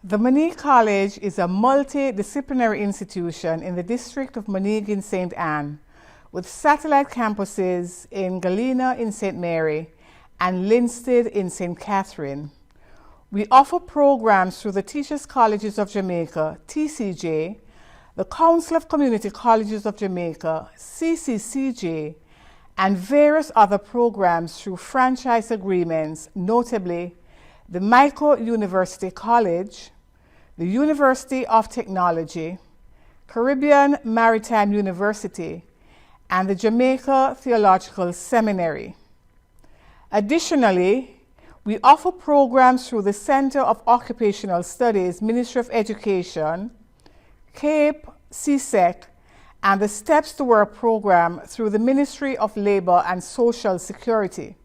The Moneague College is a multidisciplinary institution in the district of Moneague in St. Anne, with satellite campuses in Galena in St. Mary and Linstead in St. Catherine. We offer programs through the Teachers Colleges of Jamaica, TCJ, the Council of Community Colleges of Jamaica, CCCJ, and various other programs through franchise agreements, notably the Micro University College, the University of Technology, Caribbean Maritime University, and the Jamaica Theological Seminary. Additionally, we offer programs through the Center of Occupational Studies, Ministry of Education, CAPE, CSEC, and the Steps to Work program through the Ministry of Labor and Social Security.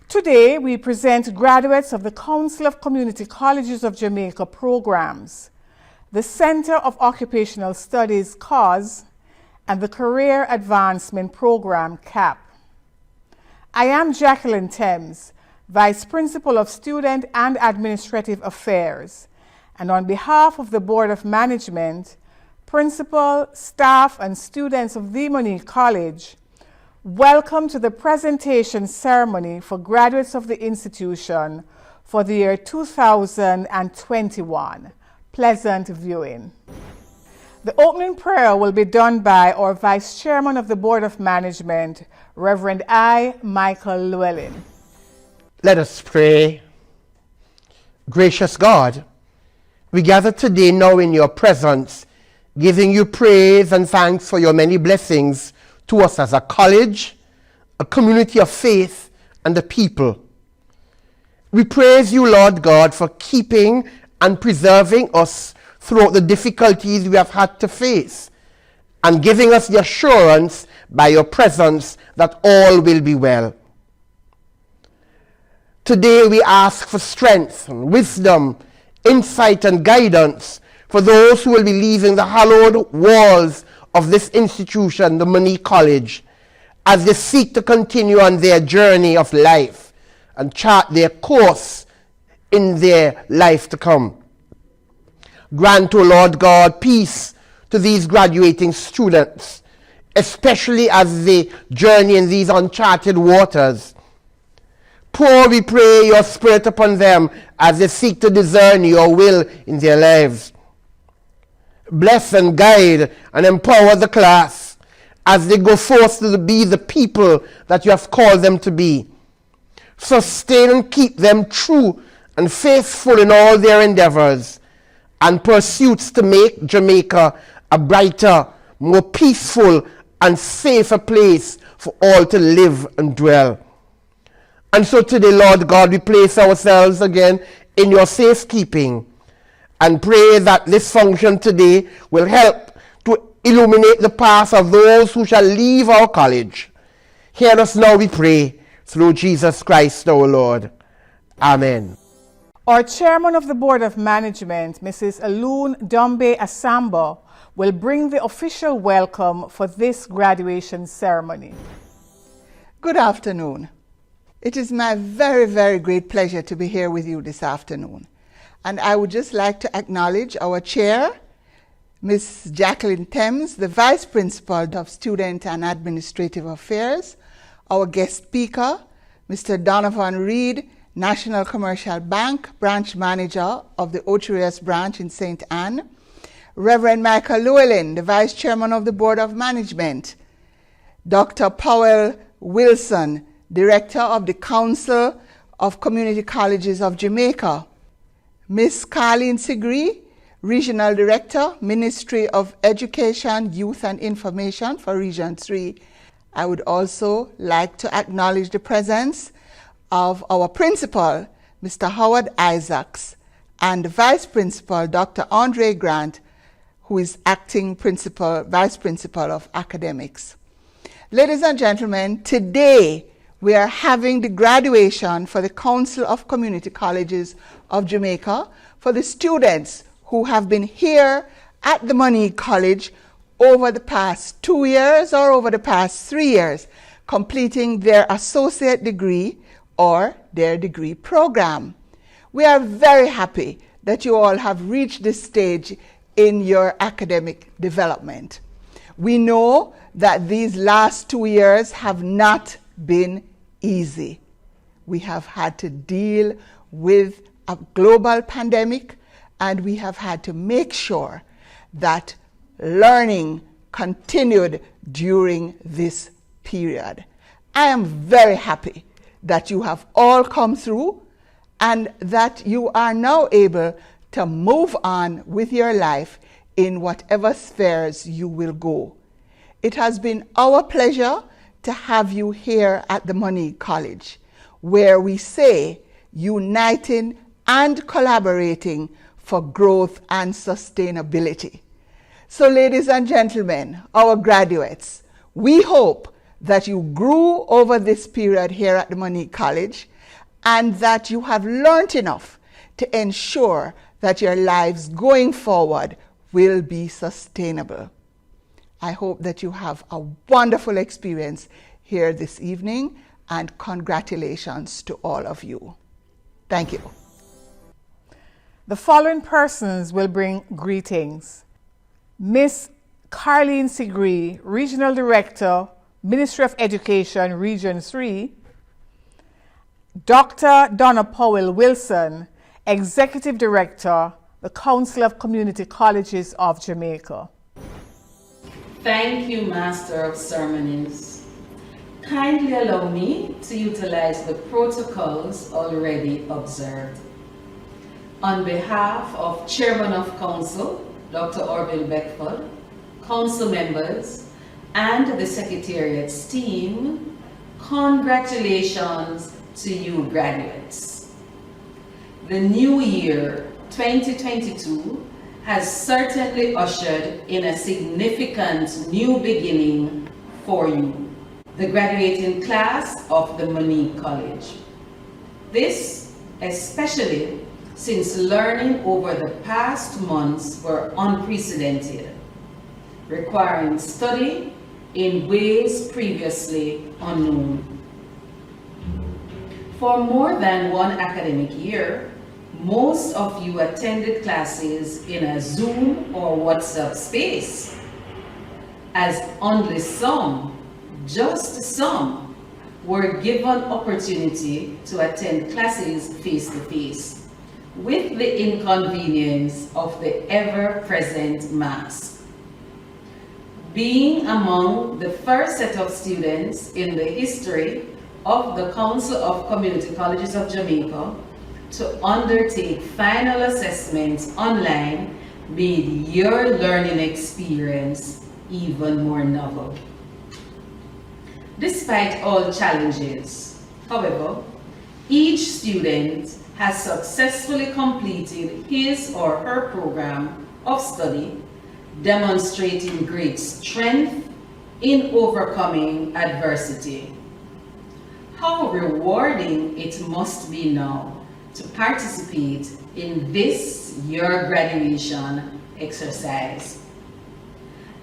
Today, we present graduates of the Council of Community Colleges of Jamaica programs, the Center of Occupational Studies, CAUS, and the Career Advancement Program, CAP. I am Jacqueline Thames, Vice Principal of Student and Administrative Affairs, and on behalf of the Board of Management, principal, staff, and students of the Moneague College, welcome to the presentation ceremony for graduates of the institution for the year 2021. Pleasant viewing. The opening prayer will be done by our Vice Chairman of the Board of Management, Reverend I. Michael Llewellyn. Let us pray. Gracious God, we gather today now in your presence, giving you praise and thanks for your many blessings to us as a college, a community of faith, and a people. We praise you, Lord God, for keeping and preserving us throughout the difficulties we have had to face, and giving us the assurance by your presence that all will be well. Today we ask for strength, wisdom, insight, and guidance for those who will be leaving the hallowed walls of this institution, the Moneague College, as they seek to continue on their journey of life and chart their course in their life to come. Grant, O Lord God, peace to these graduating students, especially as they journey in these uncharted waters. Pour, we pray, your Spirit upon them as they seek to discern your will in their lives. Bless and guide and empower the class as they go forth to be the people that you have called them to be. Sustain and keep them true and faithful in all their endeavors and pursuits to make Jamaica a brighter, more peaceful, and safer place for all to live and dwell. And so today, Lord God, we place ourselves again in your safekeeping and pray that this function today will help to illuminate the path of those who shall leave our college. Hear us now, we pray, through Jesus Christ our Lord. Amen. Our Chairman of the Board of Management, Mrs. Alun Dombe Asamba, will bring the official welcome for this graduation ceremony. Good afternoon. It is my very, very great pleasure to be here with you this afternoon. And I would just like to acknowledge our chair, Ms. Jacqueline Thames, the Vice Principal of Student and Administrative Affairs, our guest speaker, Mr. Donovan Reed, National Commercial Bank Branch Manager of the Ocherius Branch in St. Anne, Reverend Michael Llewellyn, the Vice Chairman of the Board of Management, Dr. Powell Wilson, Director of the Council of Community Colleges of Jamaica, Ms. Carleen Sigri, Regional Director, Ministry of Education, Youth and Information for Region 3. I would also like to acknowledge the presence of our principal, Mr. Howard Isaacs, and the Vice Principal, Dr. Andre Grant, who is acting Vice Principal of Academics. Ladies and gentlemen, today we are having the graduation for the Council of Community Colleges of Jamaica for the students who have been here at the Moneague College over the past 2 years or over the past 3 years, completing their associate degree or their degree program. We are very happy that you all have reached this stage in your academic development. We know that these last 2 years have not been easy. We have had to deal with a global pandemic, and we have had to make sure that learning continued during this period. I am very happy that you have all come through and that you are now able to move on with your life in whatever spheres you will go. It has been our pleasure to have you here at the Moneague College, where we say uniting and collaborating for growth and sustainability. So, ladies and gentlemen, our graduates, we hope that you grew over this period here at the Moneague College and that you have learned enough to ensure that your lives going forward will be sustainable. I hope that you have a wonderful experience here this evening, and congratulations to all of you. Thank you. The following persons will bring greetings. Miss Carleen Sigree, Regional Director, Ministry of Education, Region 3. Dr. Donna Powell Wilson, Executive Director, the Council of Community Colleges of Jamaica. Thank you, Master of Ceremonies. Kindly allow me to utilize the protocols already observed. On behalf of Chairman of Council, Dr. Orville Beckford, Council members, and the Secretariat's team, congratulations to you graduates. The new year, 2022, has certainly ushered in a significant new beginning for you, the graduating class of the Moneague College. This, especially since learning over the past months were unprecedented, requiring study in ways previously unknown. For more than one academic year, most of you attended classes in a Zoom or WhatsApp space, as only some, just some, were given opportunity to attend classes face-to-face, with the inconvenience of the ever-present mask. Being among the first set of students in the history of the Council of Community Colleges of Jamaica to undertake final assessments online made your learning experience even more novel. Despite all challenges, however, each student has successfully completed his or her program of study, demonstrating great strength in overcoming adversity. How rewarding it must be now to participate in this your graduation exercise.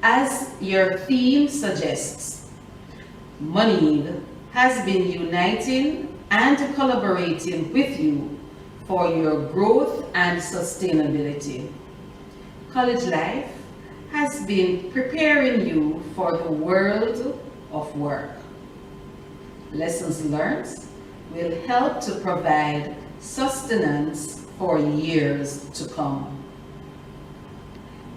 As your theme suggests, Moneague has been uniting and collaborating with you for your growth and sustainability. College life has been preparing you for the world of work. Lessons learned will help to provide sustenance for years to come.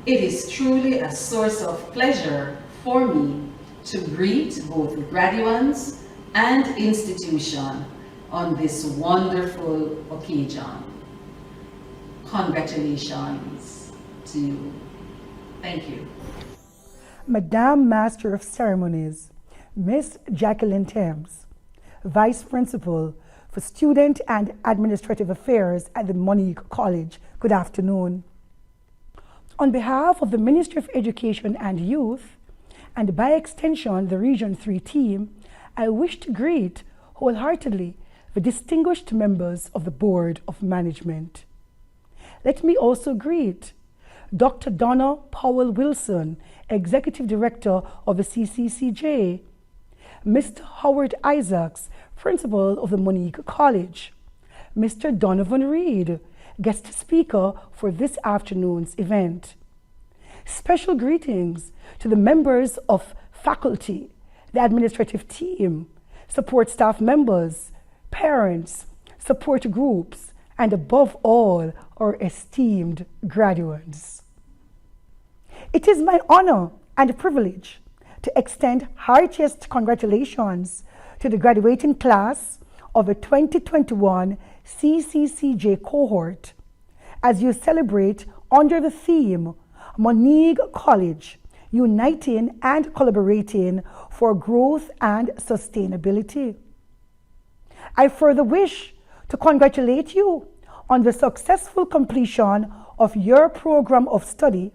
It is truly a source of pleasure for me to greet both graduates and institution on this wonderful occasion. Congratulations to you. Thank you. Madame Master of Ceremonies, Miss Jacqueline Thames, Vice Principal for Student and Administrative Affairs at the Moneague College. Good afternoon. On behalf of the Ministry of Education and Youth, and by extension the Region 3 team, I wish to greet wholeheartedly the distinguished members of the Board of Management. Let me also greet Dr. Donna Powell Wilson, Executive Director of the CCCJ, Mr. Howard Isaacs, Principal of the Moneague College, Mr. Donovan Reed, guest speaker for this afternoon's event. Special greetings to the members of faculty, the administrative team, support staff members, parents, support groups, and above all, our esteemed graduates. It is my honor and privilege to extend heartiest congratulations to the graduating class of the 2021 CCCJ cohort as you celebrate under the theme Moneague College, Uniting and Collaborating for Growth and Sustainability. I further wish to congratulate you on the successful completion of your program of study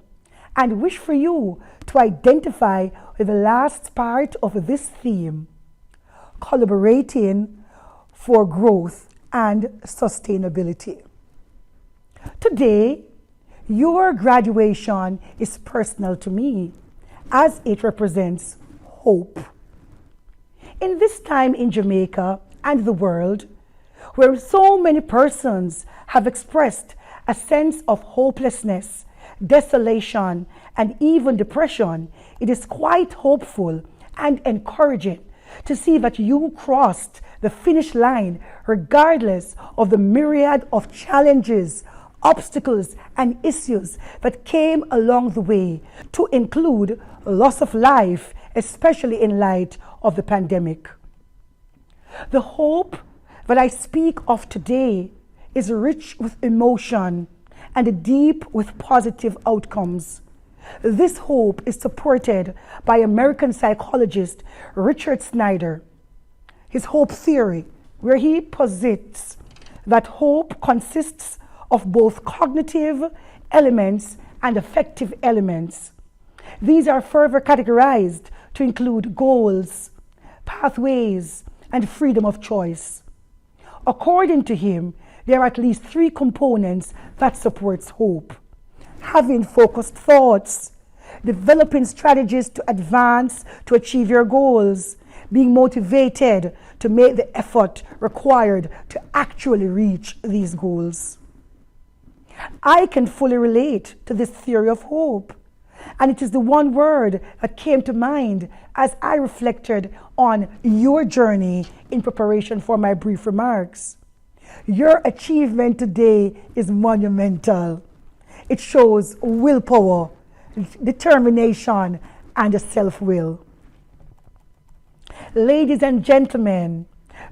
and wish for you to identify with the last part of this theme, collaborating for growth and sustainability. Today, your graduation is personal to me as it represents hope. In this time in Jamaica and the world, where so many persons have expressed a sense of hopelessness, desolation, and even depression, it is quite hopeful and encouraging to see that you crossed the finish line regardless of the myriad of challenges, obstacles, and issues that came along the way, to include loss of life, especially in light of the pandemic. The hope that I speak of today is rich with emotion and deep with positive outcomes. This hope is supported by American psychologist Richard Snyder. His hope theory, where he posits that hope consists of both cognitive elements and affective elements. These are further categorized to include goals, pathways, and freedom of choice. According to him, there are at least 3 components that supports hope: having focused thoughts, developing strategies to advance to achieve your goals, being motivated to make the effort required to actually reach these goals. I can fully relate to this theory of hope, and it is the one word that came to mind as I reflected on your journey in preparation for my brief remarks. Your achievement today is monumental. It shows willpower, determination, and self-will. Ladies and gentlemen,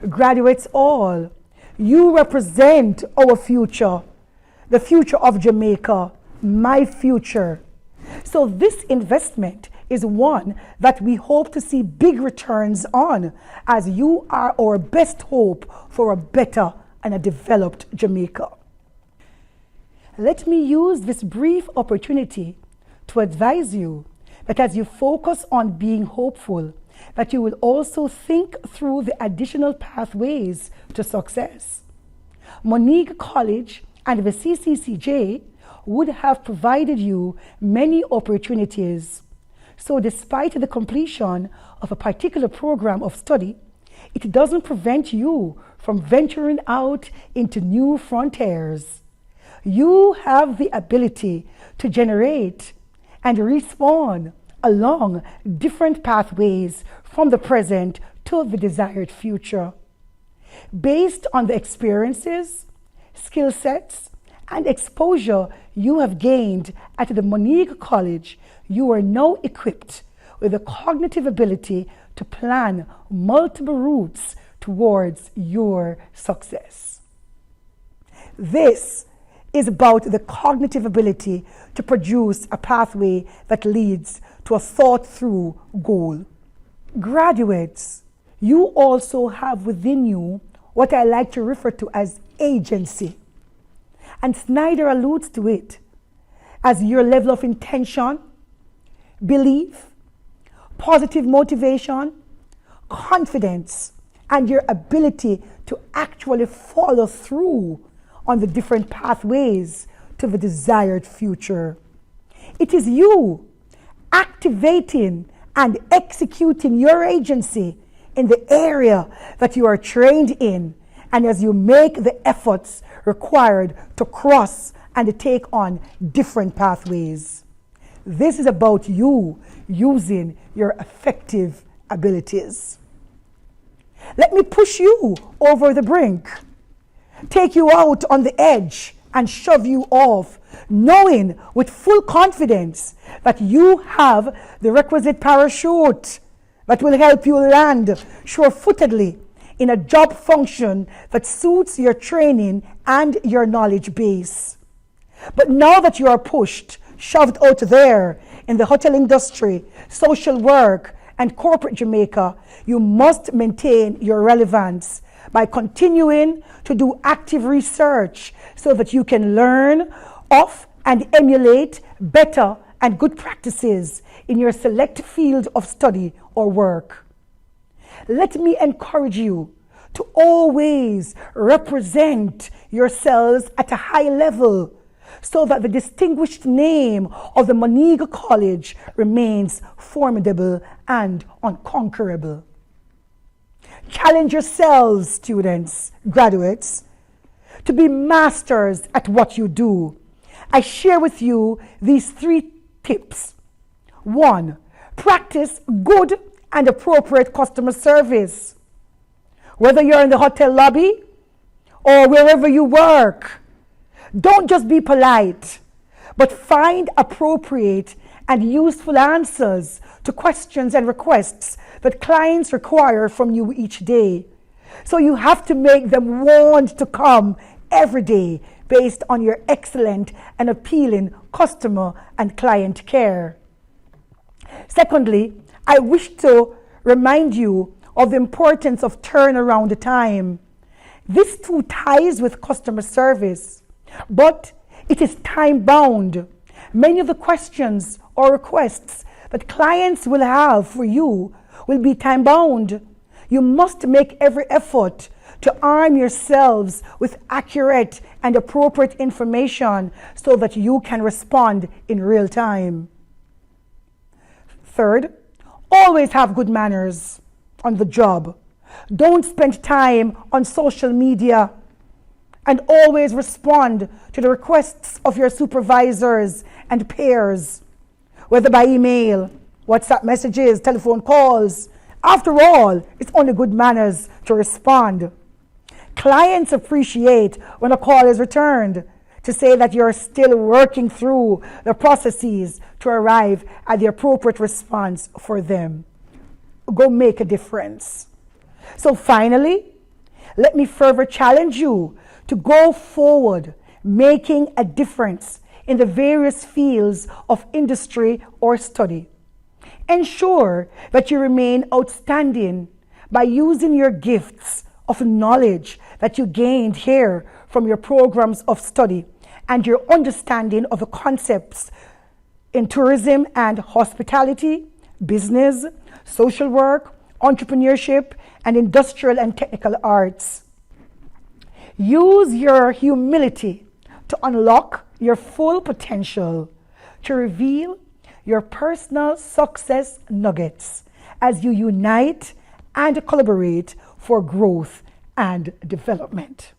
graduates all, you represent our future, the future of Jamaica, my future. So this investment is one that we hope to see big returns on, as you are our best hope for a better and a developed Jamaica. Let me use this brief opportunity to advise you that as you focus on being hopeful, that you will also think through the additional pathways to success. Moneague College and the CCCJ would have provided you many opportunities. So despite the completion of a particular program of study, it doesn't prevent you from venturing out into new frontiers. You have the ability to generate and respawn along different pathways from the present to the desired future. Based on the experiences, skill sets, and exposure you have gained at the Moneague College, you are now equipped with the cognitive ability to plan multiple routes towards your success. This is about the cognitive ability to produce a pathway that leads to a thought-through goal. Graduates, you also have within you what I like to refer to as agency. And Snyder alludes to it as your level of intention, belief, positive motivation, confidence, and your ability to actually follow through on the different pathways to the desired future. It is you activating and executing your agency in the area that you are trained in, and as you make the efforts required to cross and take on different pathways. This is about you using your effective abilities. Let me push you over the brink, take you out on the edge, and shove you off, knowing with full confidence that you have the requisite parachute that will help you land sure-footedly in a job function that suits your training and your knowledge base. But now that you are pushed, shoved out there in the hotel industry, social work, and corporate Jamaica, you must maintain your relevance by continuing to do active research so that you can learn of and emulate better and good practices in your select field of study or work. Let me encourage you to always represent yourselves at a high level so that the distinguished name of the Moneague College remains formidable and unconquerable. Challenge yourselves, students, graduates, to be masters at what you do. I share with you these 3 tips. 1, practice good and appropriate customer service. Whether you're in the hotel lobby or wherever you work, don't just be polite, but find appropriate and useful answers to questions and requests that clients require from you each day. So you have to make them want to come every day based on your excellent and appealing customer and client care. Secondly, I wish to remind you of the importance of turnaround time. This too ties with customer service, but it is time bound. Many of the questions or requests that clients will have for you will be time bound. You must make every effort to arm yourselves with accurate and appropriate information so that you can respond in real time. Third, always have good manners on the job. Don't spend time on social media, and always respond to the requests of your supervisors and peers, whether by email, WhatsApp messages, telephone calls. After all, it's only good manners to respond. Clients appreciate when a call is returned to say that you're still working through the processes to arrive at the appropriate response for them. Go make a difference. So finally, let me further challenge you to go forward, making a difference in the various fields of industry or study. Ensure that you remain outstanding by using your gifts of knowledge that you gained here from your programs of study and your understanding of the concepts in tourism and hospitality, business, social work, entrepreneurship, and industrial and technical arts. Use your humility to unlock your full potential, to reveal your personal success nuggets as you unite and collaborate for growth and development.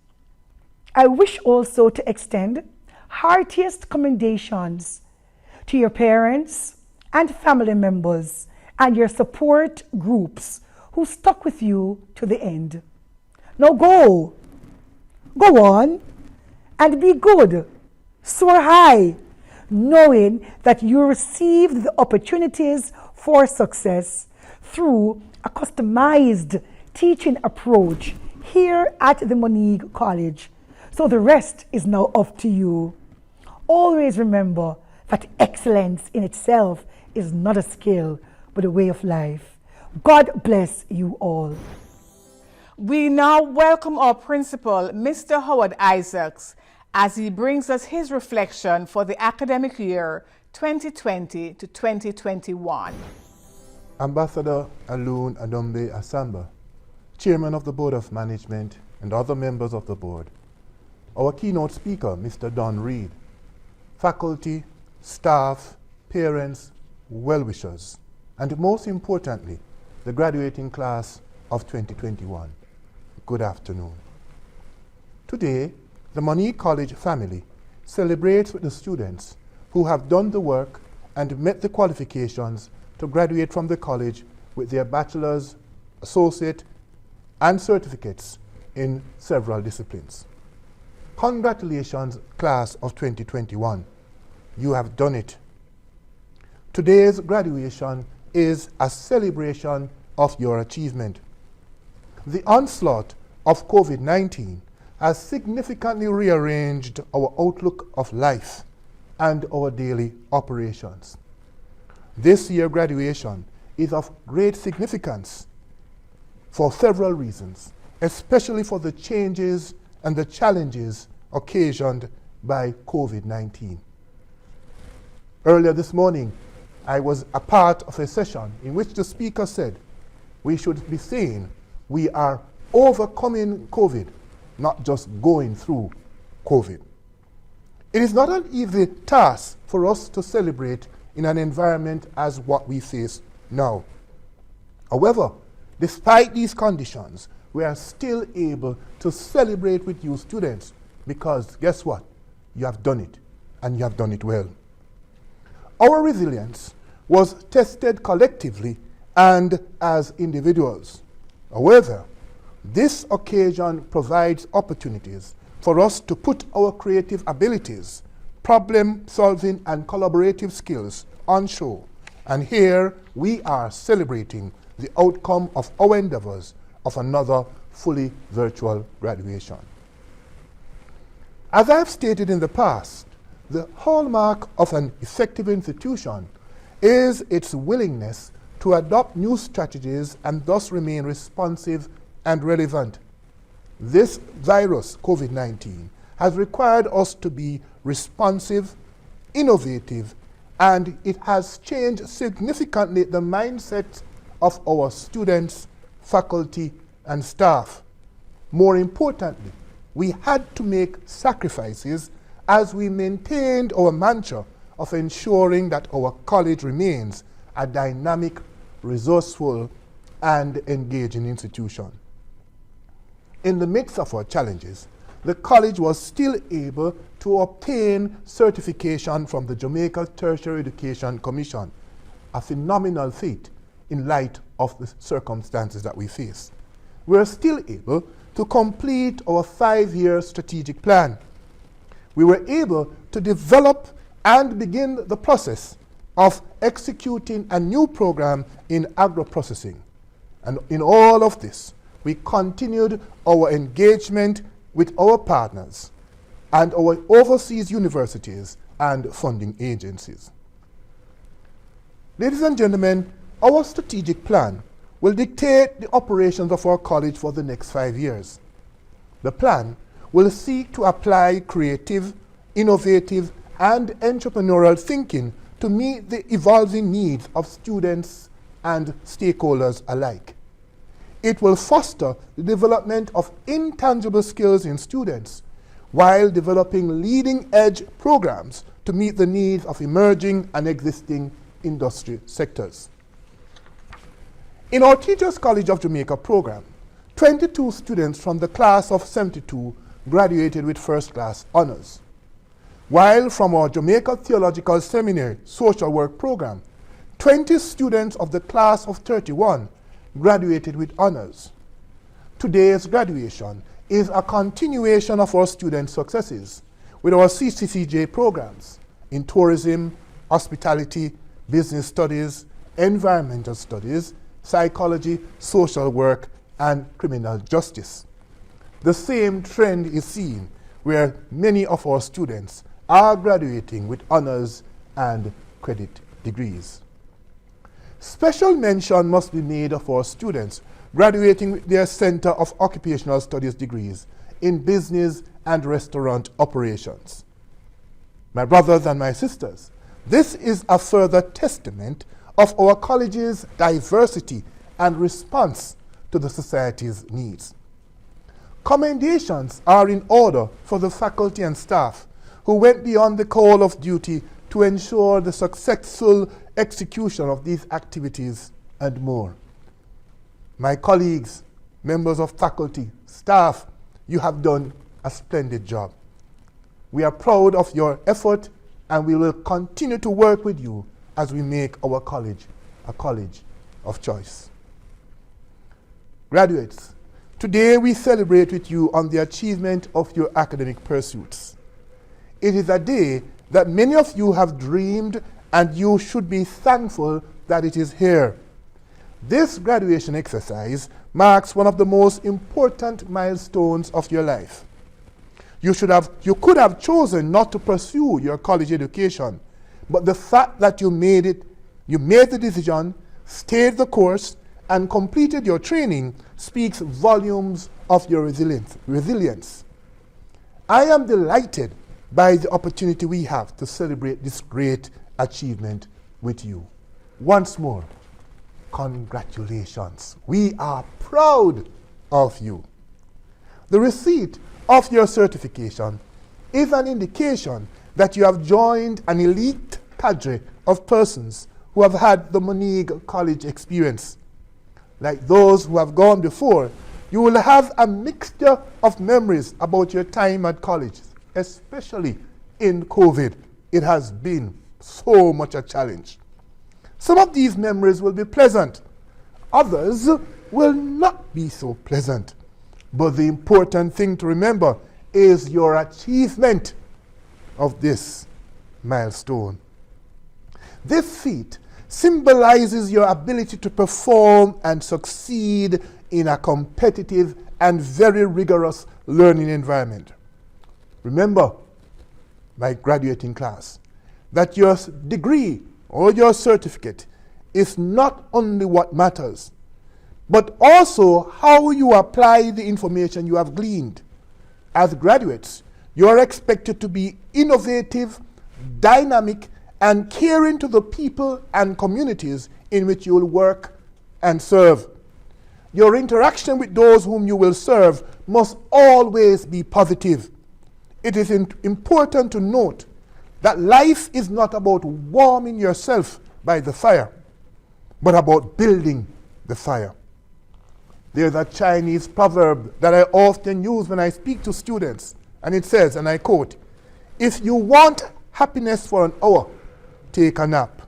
I wish also to extend heartiest commendations to your parents and family members and your support groups who stuck with you to the end. Now go on and be good, soar high, knowing that you received the opportunities for success through a customized teaching approach here at the Moneague College. So the rest is now up to you. Always remember that excellence in itself is not a skill, but a way of life. God bless you all. We now welcome our principal, Mr. Howard Isaacs, as he brings us his reflection for the academic year 2020 to 2021. Ambassador Alun Adombe Asamba, Chairman of the Board of Management, and other members of the board. Our keynote speaker, Mr. Don Reed, faculty, staff, parents, well-wishers, and most importantly, the graduating class of 2021. Good afternoon. Today, the Moneague College family celebrates with the students who have done the work and met the qualifications to graduate from the college with their bachelor's, associate, and certificates in several disciplines. Congratulations, class of 2021. You have done it. Today's graduation is a celebration of your achievement. The onslaught of COVID-19 has significantly rearranged our outlook of life and our daily operations. This year's graduation is of great significance for several reasons, especially for the changes and the challenges occasioned by COVID-19. Earlier this morning, I was a part of a session in which the speaker said we should be saying we are overcoming COVID, not just going through COVID. It is not an easy task for us to celebrate in an environment as what we face now. However, despite these conditions, we are still able to celebrate with you students because guess what? You have done it, and you have done it well. Our resilience was tested collectively and as individuals. However, this occasion provides opportunities for us to put our creative abilities, problem-solving and collaborative skills on show. And here we are celebrating the outcome of our endeavors of another fully virtual graduation. As I have stated in the past, the hallmark of an effective institution is its willingness to adopt new strategies and thus remain responsive and relevant. This virus, COVID-19, has required us to be responsive, innovative, and it has changed significantly the mindset of our students, faculty, and staff. More importantly, we had to make sacrifices as we maintained our mantra of ensuring that our college remains a dynamic, resourceful, and engaging institution. In the midst of our challenges, the college was still able to obtain certification from the Jamaica Tertiary Education Commission, a phenomenal feat in light of the circumstances that we face. We are still able to complete our 5-year strategic plan. We were able to develop and begin the process of executing a new program in agro-processing. And in all of this, we continued our engagement with our partners and our overseas universities and funding agencies. Ladies and gentlemen, our strategic plan will dictate the operations of our college for the next 5 years. The plan will seek to apply creative, innovative, and entrepreneurial thinking to meet the evolving needs of students and stakeholders alike. It will foster the development of intangible skills in students while developing leading-edge programs to meet the needs of emerging and existing industry sectors. In our Teachers College of Jamaica program, 22 students from the class of 72 graduated with first-class honors, while from our Jamaica Theological Seminary social work program, 20 students of the class of 31 graduated with honors. Today's graduation is a continuation of our student successes with our CCCJ programs in tourism, hospitality, business studies, environmental studies, psychology, social work, and criminal justice. The same trend is seen where many of our students are graduating with honors and credit degrees. Special mention must be made of our students graduating with their Center of Occupational Studies degrees in business and restaurant operations. My brothers and my sisters, this is a further testament of our college's diversity and response to the society's needs. Commendations are in order for the faculty and staff who went beyond the call of duty to ensure the successful execution of these activities and more. My colleagues, members of faculty, staff, you have done a splendid job. We are proud of your effort, and we will continue to work with you as we make our college a college of choice. Graduates, today we celebrate with you on the achievement of your academic pursuits. It is a day that many of you have dreamed, and you should be thankful that it is here. This graduation exercise marks one of the most important milestones of your life. You could have chosen not to pursue your college education, but the fact that you made the decision, stayed the course, and completed your training speaks volumes of your resilience. I am delighted by the opportunity we have to celebrate this great achievement with you. Once more, congratulations. We are proud of you. The receipt of your certification is an indication that you have joined an elite cadre of persons who have had the Moneague College experience. Like those who have gone before, you will have a mixture of memories about your time at college, especially in COVID. It has been so much a challenge. Some of these memories will be pleasant. Others will not be so pleasant. But the important thing to remember is your achievement of this milestone. This feat symbolizes your ability to perform and succeed in a competitive and very rigorous learning environment. Remember, my graduating class, that your degree or your certificate is not only what matters, but also how you apply the information you have gleaned. As graduates, you are expected to be innovative, dynamic, and caring to the people and communities in which you will work and serve. Your interaction with those whom you will serve must always be positive. It is important to note that life is not about warming yourself by the fire, but about building the fire. There's a Chinese proverb that I often use when I speak to students, and it says, and I quote, "If you want happiness for an hour, take a nap.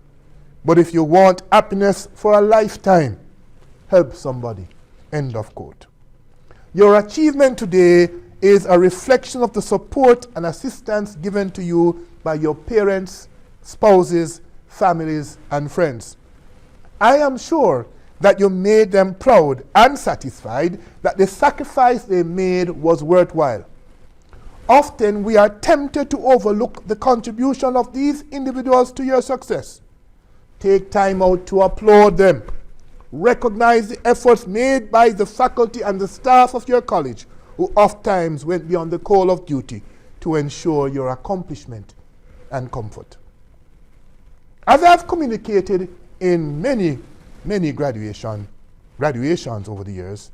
But if you want happiness for a lifetime, help somebody." End of quote. Your achievement today is a reflection of the support and assistance given to you by your parents, spouses, families, and friends. I am sure that you made them proud and satisfied that the sacrifice they made was worthwhile. Often we are tempted to overlook the contribution of these individuals to your success. Take time out to applaud them. Recognize the efforts made by the faculty and the staff of your college, who oftentimes went beyond the call of duty to ensure your accomplishment and comfort. As I have communicated in many graduations over the years,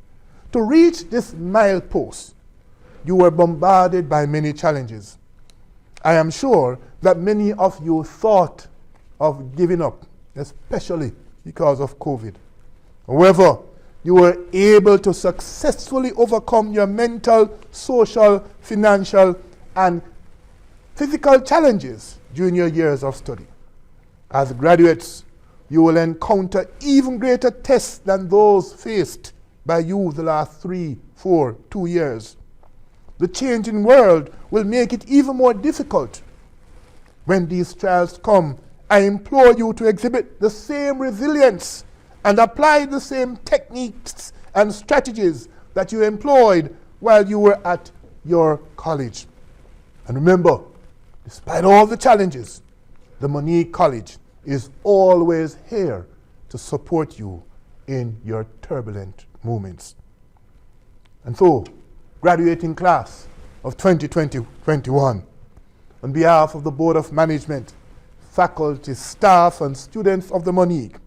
to reach this milepost, you were bombarded by many challenges. I am sure that many of you thought of giving up, especially because of COVID. However, you were able to successfully overcome your mental, social, financial, and physical challenges during your years of study. As graduates, you will encounter even greater tests than those faced by you the last 3, 4, 2 years. The changing world will make it even more difficult. When these trials come, I implore you to exhibit the same resilience and apply the same techniques and strategies that you employed while you were at your college. And remember, despite all the challenges, the Moneague College is always here to support you in your turbulent moments. And so, graduating class of 2020-21, on behalf of the Board of Management, faculty, staff, and students of the Moneague,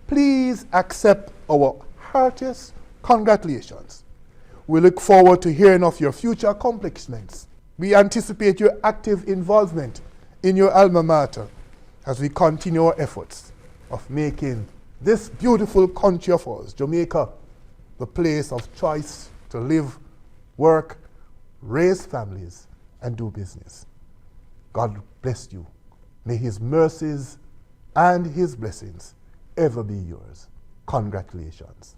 please accept our heartiest congratulations. We look forward to hearing of your future accomplishments. We anticipate your active involvement in your alma mater as we continue our efforts of making this beautiful country of ours, Jamaica, the place of choice to live, work, raise families, and do business. God bless you. May his mercies and his blessings ever be yours. Congratulations.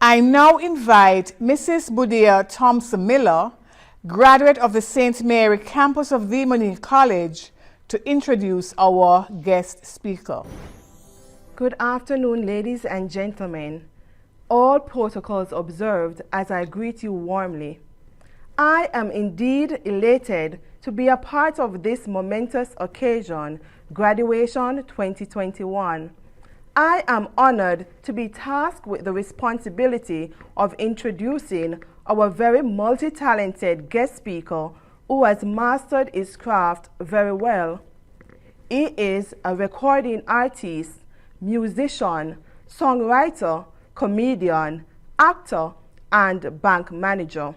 I now invite Mrs. Budia Thompson Miller, graduate of the St. Mary campus of the Moneague College, to introduce our guest speaker. Good afternoon, ladies and gentlemen. All protocols observed as I greet you warmly. I am indeed elated to be a part of this momentous occasion, Graduation 2021. I am honored to be tasked with the responsibility of introducing our very multi-talented guest speaker who has mastered his craft very well. He is a recording artist, musician, songwriter, comedian, actor, and bank manager.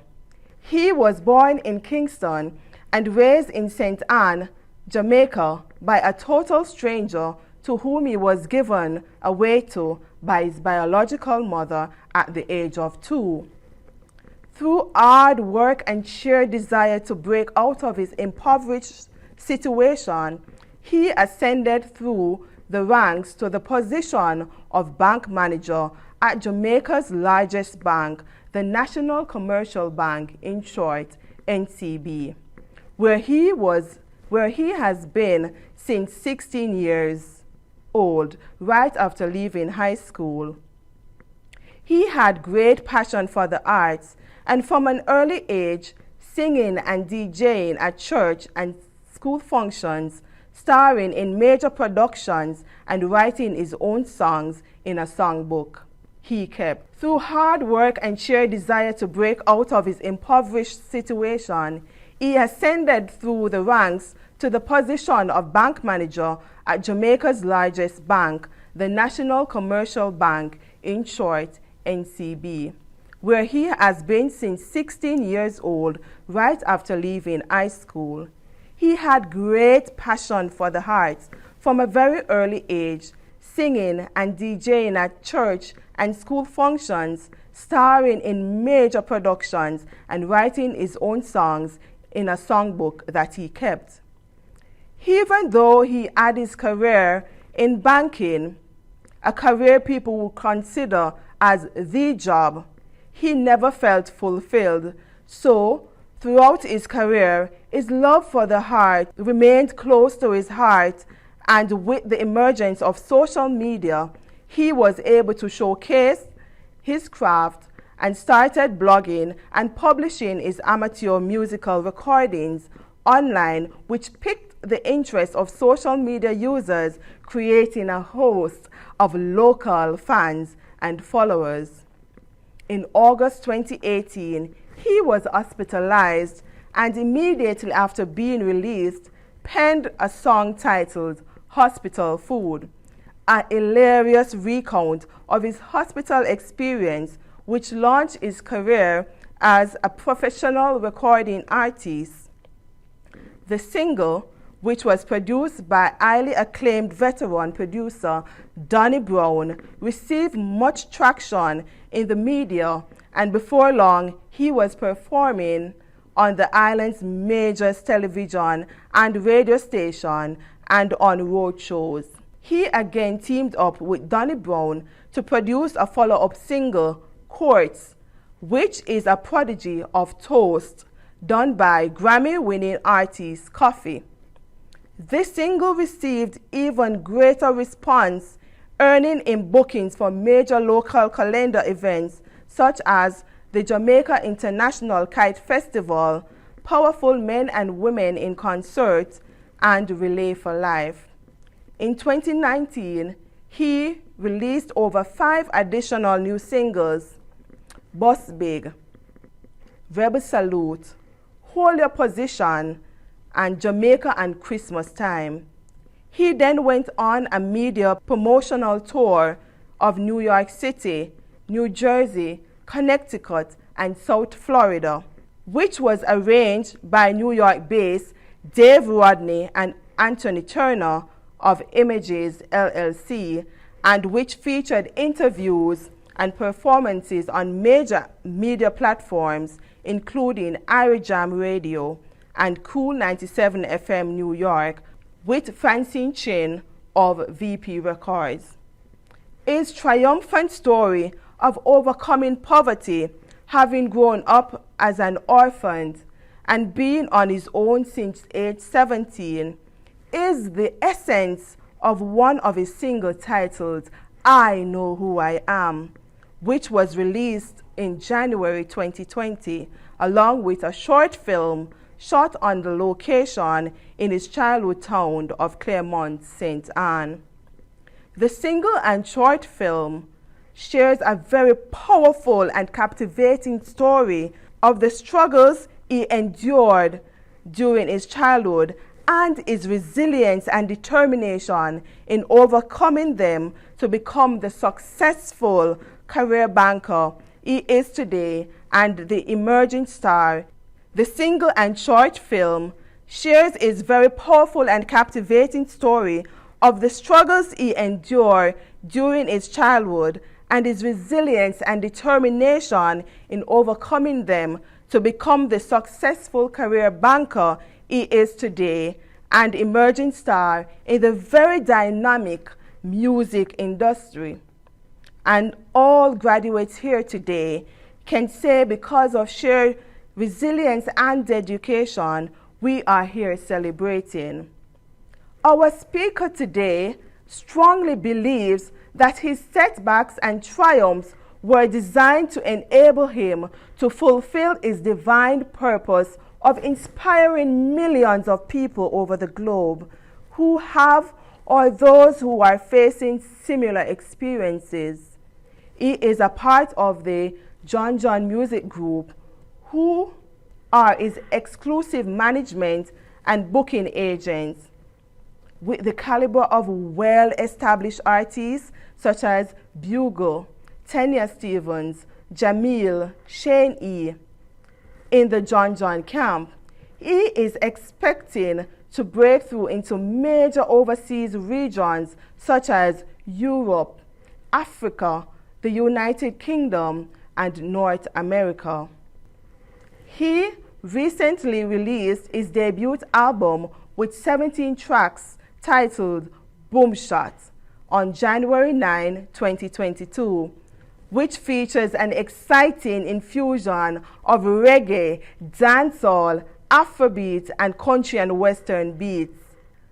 He was born in Kingston and raised in St. Ann, Jamaica, by a total stranger to whom he was given away to by his biological mother at the age of 2. Through hard work and sheer desire to break out of his impoverished situation, he ascended through the ranks to the position of bank manager at Jamaica's largest bank, the National Commercial Bank, in short, NCB, where he has been since 16 years old, right after leaving high school. He had great passion for the arts, and from an early age, singing and DJing at church and school functions, starring in major productions, and writing his own songs in a songbook he kept. Through hard work and sheer desire to break out of his impoverished situation, he ascended through the ranks to the position of bank manager at Jamaica's largest bank, the National Commercial Bank, in short, NCB, where he has been since 16 years old, right after leaving high school. He had great passion for the arts from a very early age, singing and DJing at church and school functions, starring in major productions, and writing his own songs in a songbook that he kept. Even though he had his career in banking, a career people would consider as the job, he never felt fulfilled. So, throughout his career, his love for the art remained close to his heart, and with the emergence of social media, he was able to showcase his craft and started blogging and publishing his amateur musical recordings online, which piqued the interest of social media users, creating a host of local fans and followers. In August 2018, he was hospitalized and immediately after being released, penned a song titled Hospital Food, a hilarious recount of his hospital experience, which launched his career as a professional recording artist. The single, which was produced by highly acclaimed veteran producer Donnie Brown, received much traction in the media, and before long, he was performing on the island's major television and radio station and on road shows. He again teamed up with Donnie Brown to produce a follow-up single, Courts, which is a prodigy of toast done by Grammy-winning artist Coffee. This single received even greater response, earning him bookings for major local calendar events such as the Jamaica International Kite Festival, Powerful Men and Women in Concert, and Relay for Life. In 2019, he released over 5 additional new singles: Boss Big, Rebel Salute, Hold Your Position, and Jamaica and Christmas Time. He then went on a media promotional tour of New York City, New Jersey, Connecticut, and South Florida, which was arranged by New York-based Dave Rodney and Anthony Turner of Images LLC, and which featured interviews and performances on major media platforms, including Jam Radio, and Cool 97 FM New York with Francine Chin of VP Records. His triumphant story of overcoming poverty, having grown up as an orphan and being on his own since age 17, is the essence of one of his single titles, I Know Who I Am, which was released in January 2020, along with a short film shot on the location in his childhood town of Claremont, St. Anne. The single and short film shares a very powerful and captivating story of the struggles he endured during his childhood and his resilience and determination in overcoming them to become the successful career banker he is today and the emerging star. The single and short film shares his very powerful and captivating story of the struggles he endured during his childhood and his resilience and determination in overcoming them to become the successful career banker he is today and emerging star in the very dynamic music industry. And all graduates here today can say because of sheer resilience and dedication, we are here celebrating. Our speaker today strongly believes that his setbacks and triumphs were designed to enable him to fulfill his divine purpose of inspiring millions of people over the globe who have or those who are facing similar experiences. He is a part of the John Music Group, who are his exclusive management and booking agents, with the caliber of well-established artists such as Bugle, Tanya Stevens, Jamil, Shane E. In the John camp, he is expecting to break through into major overseas regions such as Europe, Africa, the United Kingdom, and North America. He recently released his debut album with 17 tracks titled Boom Shot on January 9, 2022, which features an exciting infusion of reggae, dancehall, Afrobeat, and country and western beats.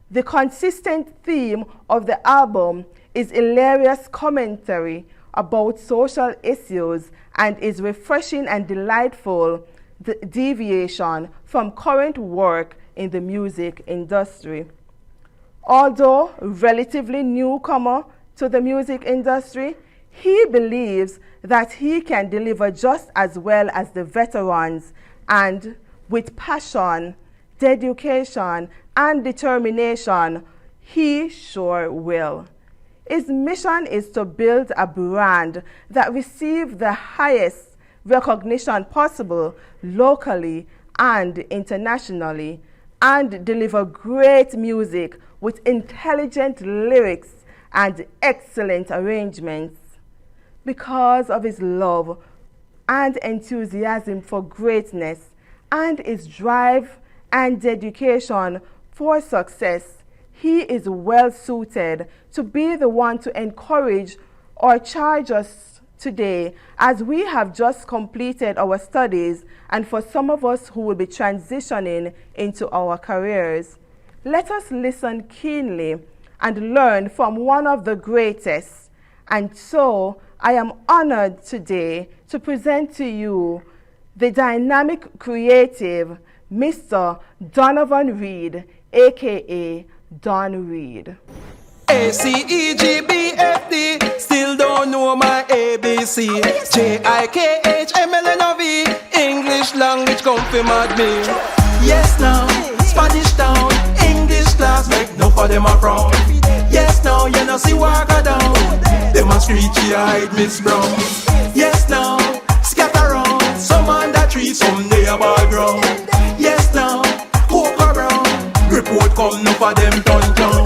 The consistent theme of the album is hilarious commentary about social issues and is refreshing and delightful deviation from current work in the music industry. Although relatively newcomer to the music industry, he believes that he can deliver just as well as the veterans, and with passion, dedication, and determination, he sure will. His mission is to build a brand that receives the highest recognition possible locally and internationally, and deliver great music with intelligent lyrics and excellent arrangements. Because of his love and enthusiasm for greatness and his drive and dedication for success, he is well suited to be the one to encourage or charge us today, as we have just completed our studies, and for some of us who will be transitioning into our careers. Let us listen keenly and learn from one of the greatest. And so I am honored today to present to you the dynamic creative Mr. Donovan Reed, aka Don Reed. ACEGBFD, still don't know my ABC. JIKHMLNOV, English language come fi mad me. Yes now, Spanish town, English class make no for them a frown. Yes now, you know see Walker down, them a screechy eyed Miss Brown. Yes now, scatter round, some under tree, some day a ball ground. Yes now, Coca Brown, report come no for them turn down.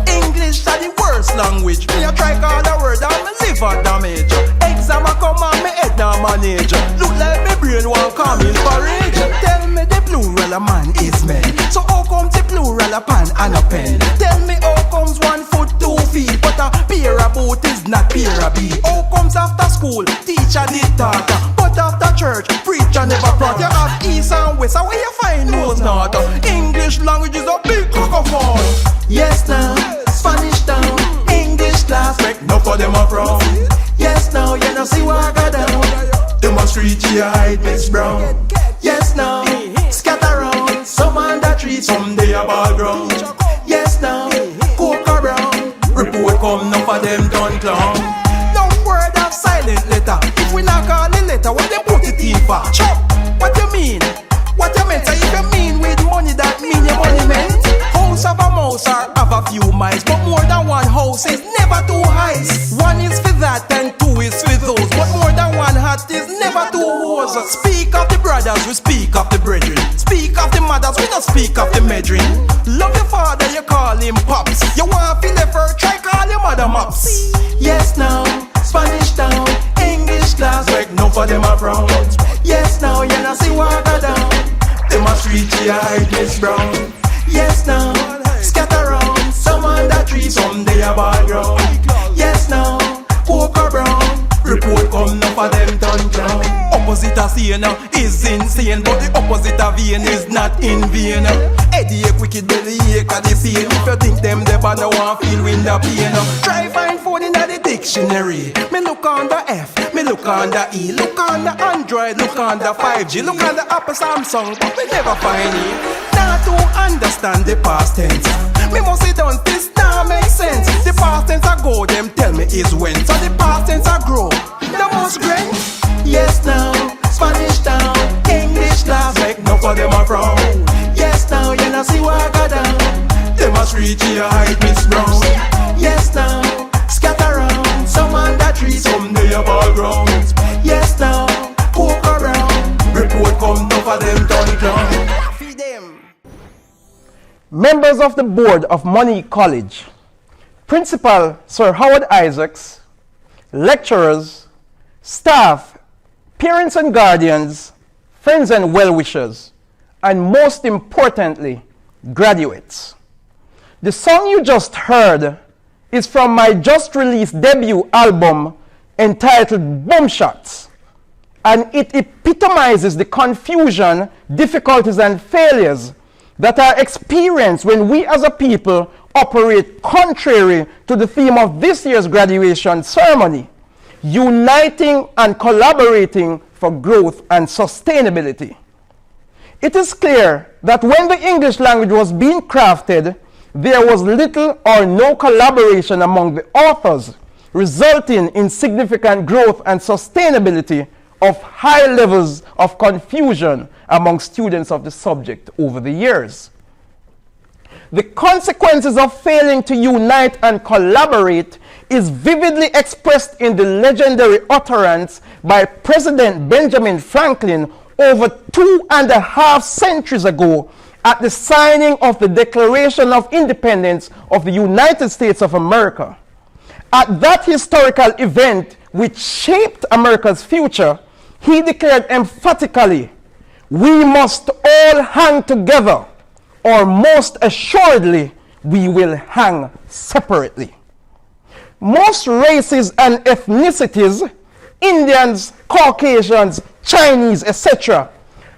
English are the worst language, me a try call the word and me liver damage. Exam a come and me head now manage. Look like me brain won't come in for rage. Tell me the plural a man is and a pen. Tell me how comes 1 foot 2 feet, but a pair of boot is not pair of beat. How comes after school, teacher did talk, but after church, preacher never brought. You have east and west, and where you find most not. English language is a big cacophone. Yes now, Spanish town, English class, make no for them a frown. Yes now, you know see what I got down. Them a street you hide Miss Brown. Yes now, scatter around, some under tree, some they a ball ground. Yes now, coke around, report come now for them done clown. No word of silent letter, if we not call the letter, what they put it in for? Chop, what you mean? What you meant? So if you mean with money, that mean your money meant. House of a mouse or have a few mice, but more than one house is never too high. One is for that and two is for those, but more than one hat is never too hoes. Speak of the brothers, we speak of the brethren. Speak of the mothers, we don't speak of the medrin. Love your father, you call him pops. You want to feel the fur, try call your mother mops. Yes now, Spanish town, English class, make no for them a frown. Yes now, you know see what I got down. Them a street you hide Miss Brown. Yes now, scatter around, some under tree, some they a ball ground. Yes now, coke brown, report come now for them turn crown. Opposite of saying is insane, but the opposite of vain is not in vain. Headache, wicked belly ache of the pain. If you think them they bad, no one feel with the pain. Try find phone in the dictionary. Me look on the F, me look on the E, look on the Android, look on the 5G, look on the Apple Samsung, but we never find it. Not to understand the past tense. Me must sit down, this now makes sense. The past tense I go, them tell me is when. So the past tense I grow, the most great. Yes now, Spanish town, English class, make no for them a frown. Yes now, you know see what I got down. Them a street you hide Miss Brown. Yes now, scatter around, some under tree, some they a ball ground. Yes now, coke around, report come down for them turn clown. Feed them. Members of the board of Moneague College, Principal Sir Howard Isaacs, lecturers, staff, parents and guardians, friends and well-wishers, and most importantly, graduates. The song you just heard is from my just-released debut album entitled Boom Shots, and it epitomizes the confusion, difficulties, and failures that are experienced when we as a people operate contrary to the theme of this year's graduation ceremony, uniting and collaborating for growth and sustainability. It is clear that when the English language was being crafted, there was little or no collaboration among the authors, resulting in significant growth and sustainability of high levels of confusion among students of the subject over the years. The consequences of failing to unite and collaborate is vividly expressed in the legendary utterance by President Benjamin Franklin over 2.5 centuries ago at the signing of the Declaration of Independence of the United States of America. At that historical event, which shaped America's future, he declared emphatically, "We must all hang together, or most assuredly, we will hang separately." Most races and ethnicities, Indians, Caucasians, Chinese, etc.,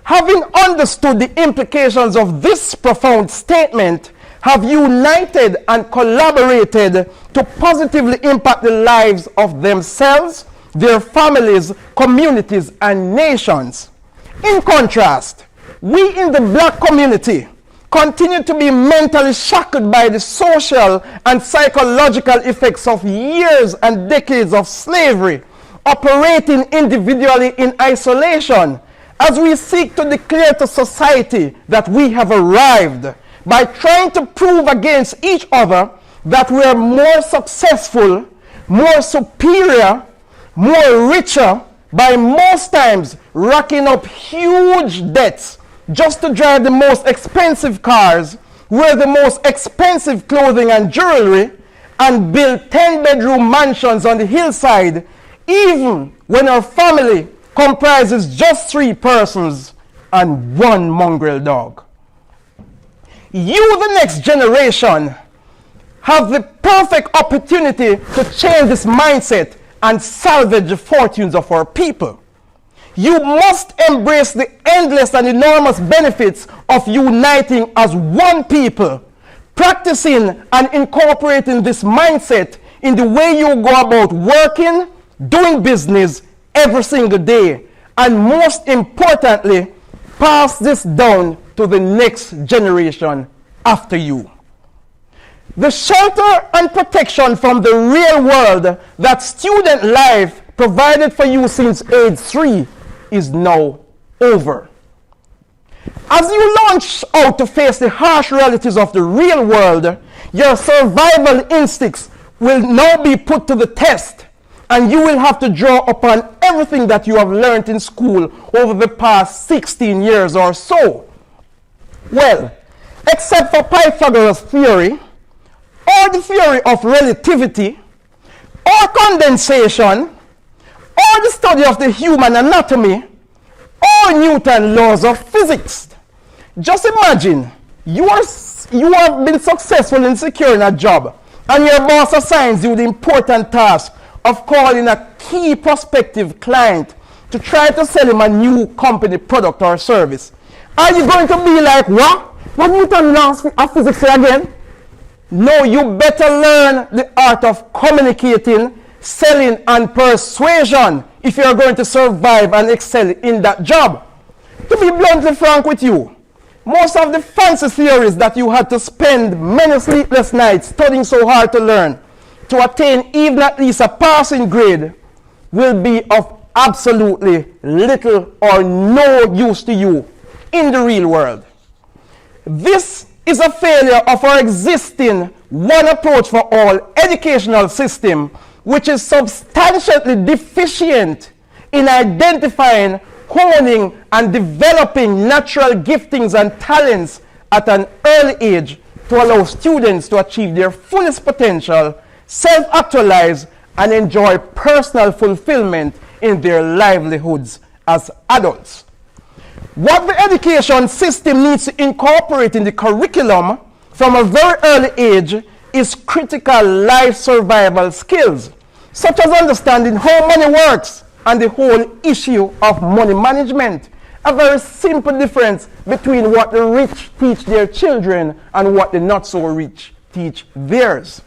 having understood the implications of this profound statement, have united and collaborated to positively impact the lives of themselves, their families, communities, and nations. In contrast, we in the black community continue to be mentally shackled by the social and psychological effects of years and decades of slavery, operating individually in isolation, as we seek to declare to society that we have arrived by trying to prove against each other that we are more successful, more superior, more richer, by most times racking up huge debts just to drive the most expensive cars, wear the most expensive clothing and jewelry, and build 10-bedroom mansions on the hillside, even when our family comprises just 3 persons and 1 mongrel dog. You, the next generation, have the perfect opportunity to change this mindset and salvage the fortunes of our people. You must embrace the endless and enormous benefits of uniting as one people, practicing and incorporating this mindset in the way you go about working, doing business every single day, and most importantly, pass this down to the next generation after you. The shelter and protection from the real world that student life provided for you since age 3 is now over. As you launch out to face the harsh realities of the real world, your survival instincts will now be put to the test, and you will have to draw upon everything that you have learned in school over the past 16 years or so. Well, except for Pythagoras' theory, or the theory of relativity, or condensation, or the study of the human anatomy, or Newton's laws of physics. Just imagine, you have been successful in securing a job, and your boss assigns you the important task of calling a key prospective client to try to sell him a new company product or service. Are you going to be like, what? What Newton laws of physics again? No, you better learn the art of communicating, selling, and persuasion if you're going to survive and excel in that job. To be bluntly frank with you, most of the fancy theories that you had to spend many sleepless nights studying so hard to learn to attain even at least a passing grade will be of absolutely little or no use to you in the real world. This is a failure of our existing one approach for all educational system, which is substantially deficient in identifying, honing, and developing natural giftings and talents at an early age to allow students to achieve their fullest potential, self-actualize, and enjoy personal fulfillment in their livelihoods as adults. What the education system needs to incorporate in the curriculum from a very early age is critical life survival skills, such as understanding how money works and the whole issue of money management. A very simple difference between what the rich teach their children and what the not so rich teach theirs.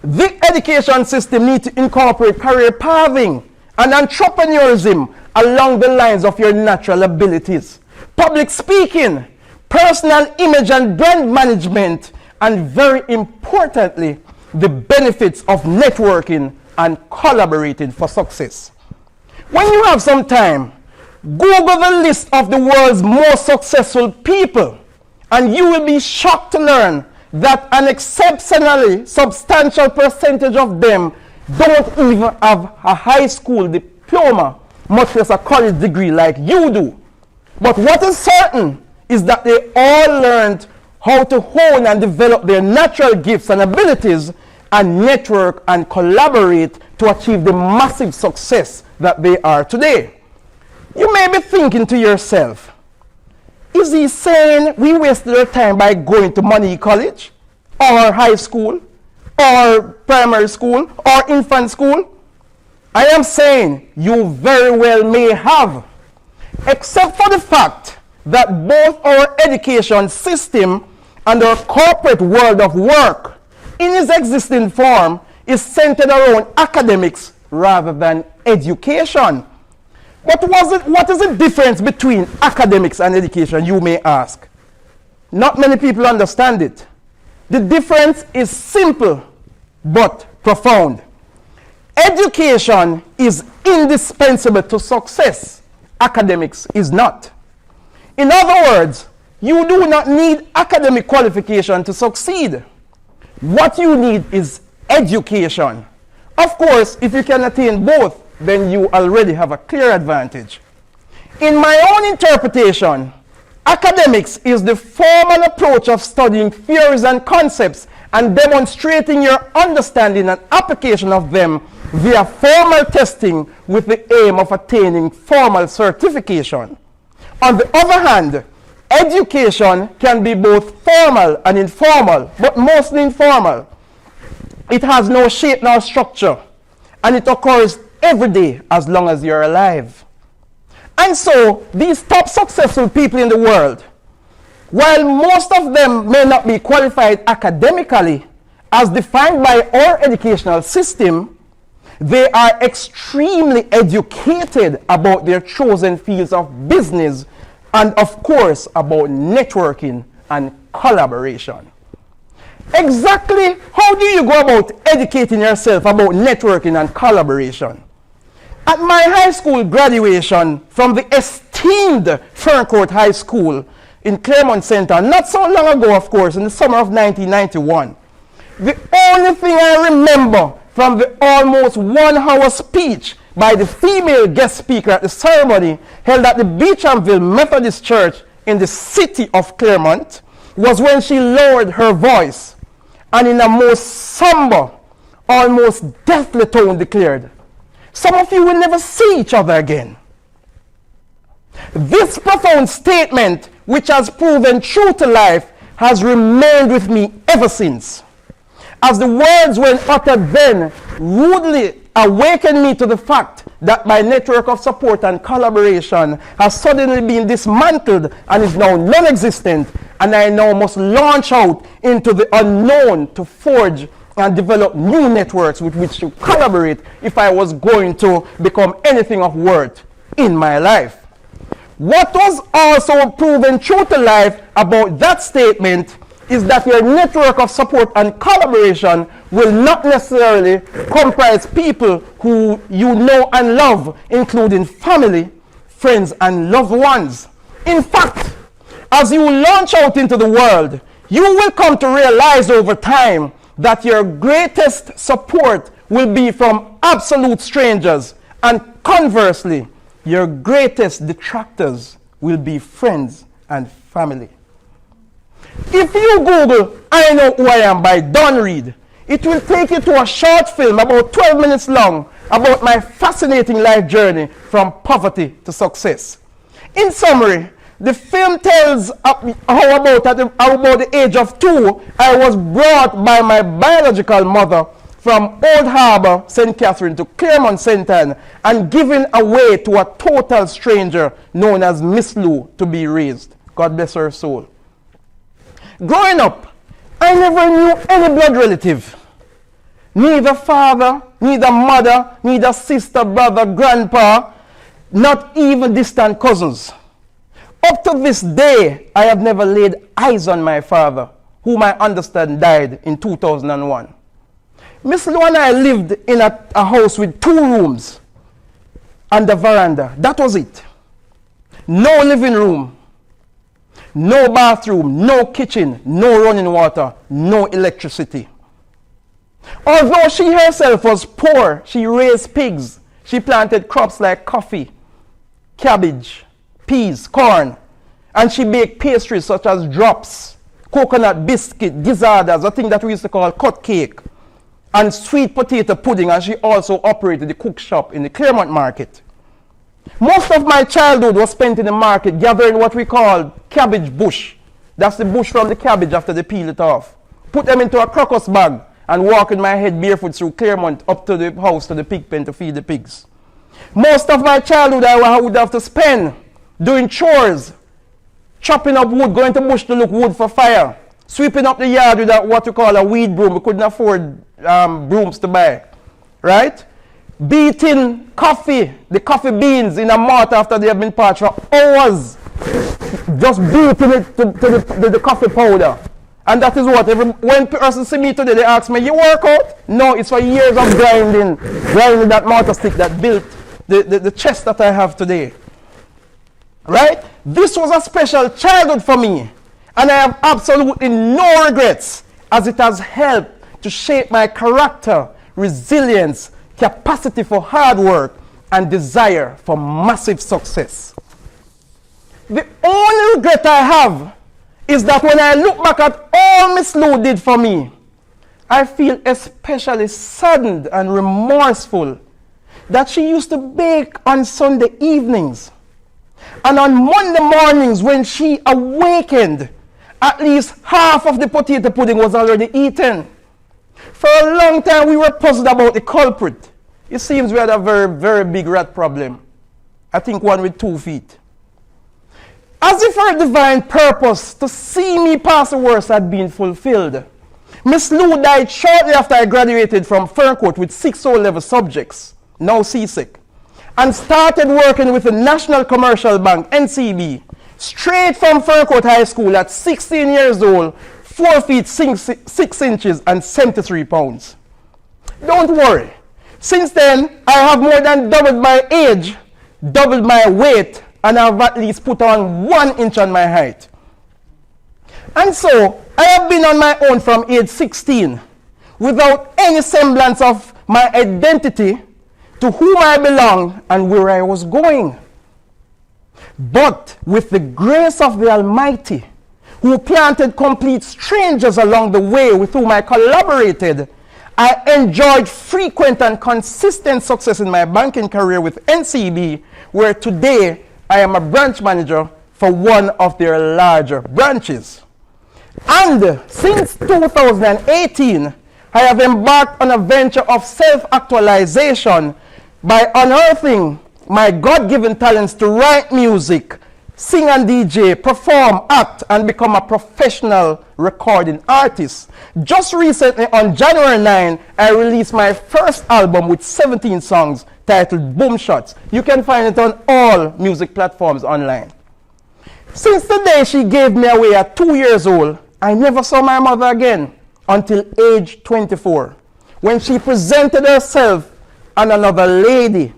The education system needs to incorporate career pathing and entrepreneurism along the lines of your natural abilities, public speaking, personal image and brand management, and very importantly, the benefits of networking and collaborating for success. When you have some time, Google the list of the world's most successful people, and you will be shocked to learn that an exceptionally substantial percentage of them don't even have a high school diploma, much less a college degree like you do. But what is certain is that they all learned how to hone and develop their natural gifts and abilities and network and collaborate to achieve the massive success that they are today. You may be thinking to yourself, is he saying we wasted our time by going to Moneague College, or high school, or primary school, or infant school? I am saying you very well may have, except for the fact that both our education system and our corporate world of work in its existing form is centered around academics rather than education. But what is the difference between academics and education, you may ask? Not many people understand it. The difference is simple but profound. Education is indispensable to success. Academics is not. In other words, you do not need academic qualification to succeed. What you need is education. Of course, if you can attain both, then you already have a clear advantage. In my own interpretation, academics is the formal approach of studying theories and concepts and demonstrating your understanding and application of them via formal testing with the aim of attaining formal certification. On the other hand, Education can be both formal and informal, but mostly informal. It has no shape nor structure, and it occurs every day as long as you're alive. And so, these top successful people in the world, while most of them may not be qualified academically, as defined by our educational system, they are extremely educated about their chosen fields of business and, of course, about networking and collaboration. Exactly how do you go about educating yourself about networking and collaboration? At my high school graduation from the esteemed Ferncourt High School in Claremont Center, not so long ago, of course, in the summer of 1991, the only thing I remember from the almost 1 hour speech by the female guest speaker at the ceremony held at the Beechamville Methodist Church in the city of Claremont was when she lowered her voice and in a most somber, almost deathly tone declared, "Some of you will never see each other again." This profound statement, which has proven true to life, has remained with me ever since. As the words when uttered then rudely awakened me to the fact that my network of support and collaboration has suddenly been dismantled and is now non-existent, and I now must launch out into the unknown to forge and develop new networks with which to collaborate if I was going to become anything of worth in my life. What was also proven true to life about that statement is that your network of support and collaboration will not necessarily comprise people who you know and love, including family, friends, and loved ones. In fact, as you launch out into the world, you will come to realize over time that your greatest support will be from absolute strangers, and conversely, your greatest detractors will be friends and family. If you Google "I Know Who I Am" by Don Reed, it will take you to a short film about 12 minutes long about my fascinating life journey from poverty to success. In summary, the film tells how about the age of 2, I was brought by my biological mother from Old Harbor, St. Catherine to Claremont St. Anne and given away to a total stranger known as Miss Lou to be raised. God bless her soul. Growing up, I never knew any blood relative. Neither father, neither mother, neither sister, brother, grandpa, not even distant cousins. Up to this day, I have never laid eyes on my father, whom I understand died in 2001. Miss Lou and I lived in a house with 2 rooms and a veranda. That was it. No living room, no bathroom, no kitchen, no running water, no electricity. Although she herself was poor, she raised pigs. She planted crops like coffee, cabbage, peas, corn, and she baked pastries such as drops, coconut biscuit, gizzards, a thing that we used to call cut cake, and sweet potato pudding, and she also operated the cook shop in the Claremont market. Most of my childhood was spent in the market gathering what we called cabbage bush. That's the bush from the cabbage after they peel it off. Put them into a crocus bag and walk with my head barefoot through Claremont up to the house to the pig pen to feed the pigs. Most of my childhood I would have to spend doing chores, chopping up wood, going to bush to look wood for fire, sweeping up the yard with what we call a weed broom. We couldn't afford brooms to buy, right? Beating coffee, the coffee beans in a mortar after they have been parched for hours, just beating it to the coffee powder. And that is what, when person see me today, they ask me, "You work out?" No, it's for years of grinding that mortar stick that built the chest that I have today. Right? This was a special childhood for me, and I have absolutely no regrets, as it has helped to shape my character, resilience, capacity for hard work, and desire for massive success. The only regret I have is that when I look back at all Miss Lou did for me, I feel especially saddened and remorseful that she used to bake on Sunday evenings. And on Monday mornings when she awakened, at least half of the potato pudding was already eaten. For a long time we were puzzled about the culprit. It seems we had a very, very big rat problem. I think one with 2 feet. As if her divine purpose to see me pass the worst had been fulfilled, Miss Lou died shortly after I graduated from Ferncourt with 6 O-level subjects, now CSEC, and started working with the National Commercial Bank, NCB, straight from Ferncourt High School at 16 years old, 4 feet 6 inches and 73 pounds. Don't worry. Since then, I have more than doubled my age, doubled my weight, and I've at least put on 1 inch on my height. And so, I have been on my own from age 16, without any semblance of my identity, to whom I belong and where I was going. But with the grace of the Almighty, who planted complete strangers along the way with whom I collaborated, I enjoyed frequent and consistent success in my banking career with NCB, where today I am a branch manager for one of their larger branches. And since 2018, I have embarked on a venture of self-actualization by unearthing my God-given talents to write music, sing and DJ, perform, act, and become a professional recording artist. Just recently, on January 9, I released my first album with 17 songs titled Boom Shots. You can find it on all music platforms online. Since the day she gave me away at 2 years old, I never saw my mother again until age 24, when she presented herself and another lady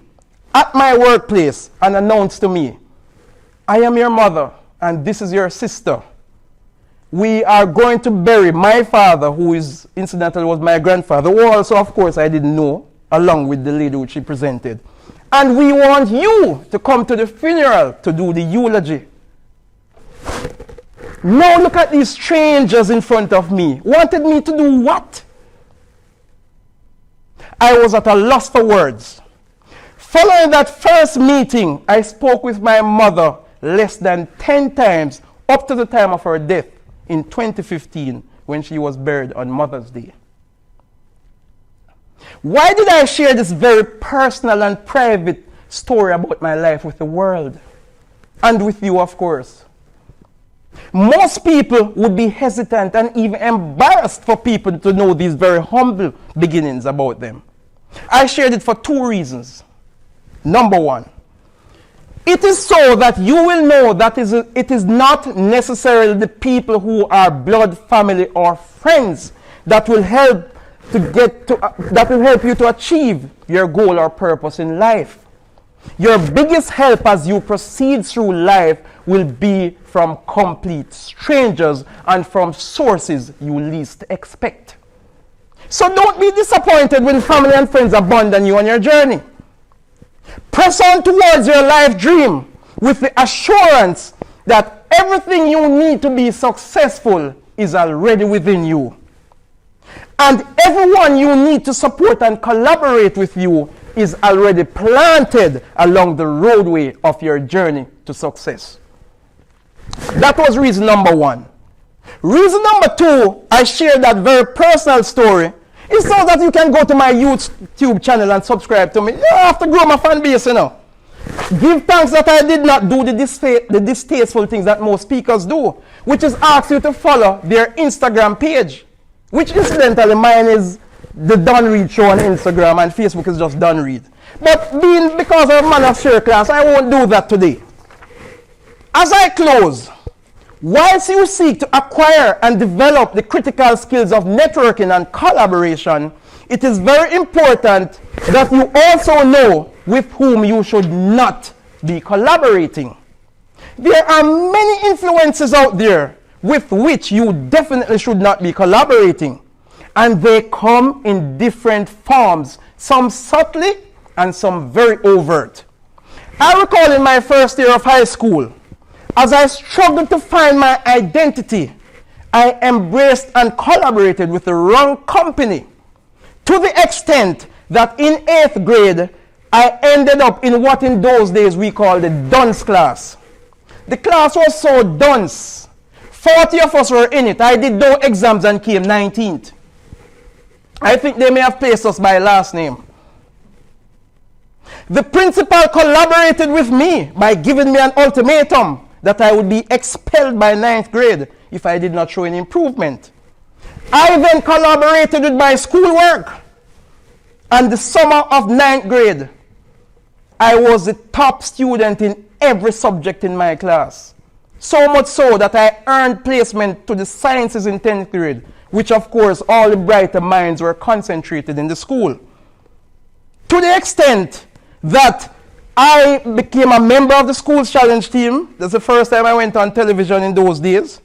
at my workplace and announced to me, "I am your mother and this is your sister. We are going to bury my father," who is incidentally was my grandfather, who also of course I didn't know, along with the lady which she presented. "And we want you to come to the funeral to do the eulogy." Now look at these strangers in front of me. Wanted me to do what? I was at a loss for words. Following that first meeting, I spoke with my mother less than 10 times up to the time of her death in 2015 when she was buried on Mother's Day. Why did I share this very personal and private story about my life with the world? And with you, of course. Most people would be hesitant and even embarrassed for people to know these very humble beginnings about them. I shared it for 2 reasons. Number 1, it is so that you will know that it is not necessarily the people who are blood, family, or friends that will help you to achieve your goal or purpose in life. Your biggest help as you proceed through life will be from complete strangers and from sources you least expect. So don't be disappointed when family and friends abandon you on your journey. Press on towards your life dream with the assurance that everything you need to be successful is already within you. And everyone you need to support and collaborate with you is already planted along the roadway of your journey to success. That was reason number 1. Reason number 2, I shared that very personal story, is so that you can go to my YouTube channel and subscribe to me. You have to grow my fan base, you know. Give thanks that I did not do the distasteful things that most speakers do, which is ask you to follow their Instagram page, which incidentally mine is the Don Reed Show on Instagram and Facebook is just Don Reed. But because of man of share class, I won't do that today. As I close, whilst you seek to acquire and develop the critical skills of networking and collaboration, it is very important that you also know with whom you should not be collaborating. There are many influences out there with which you definitely should not be collaborating. And they come in different forms, some subtly and some very overt. I recall in my first year of high school, as I struggled to find my identity, I embraced and collaborated with the wrong company, to the extent that in 8th grade, I ended up in what in those days we called the dunce class. The class was so dunce. 40 of us were in it. I did no exams and came 19th. I think they may have placed us by last name. The principal collaborated with me by giving me an ultimatum that I would be expelled by 9th grade if I did not show any improvement. I then collaborated with my schoolwork. And the summer of 9th grade, I was the top student in every subject in my class. So much so that I earned placement to the sciences in 10th grade, which of course all the brighter minds were concentrated in the school. To the extent that I became a member of the school's challenge team. That's the first time I went on television in those days.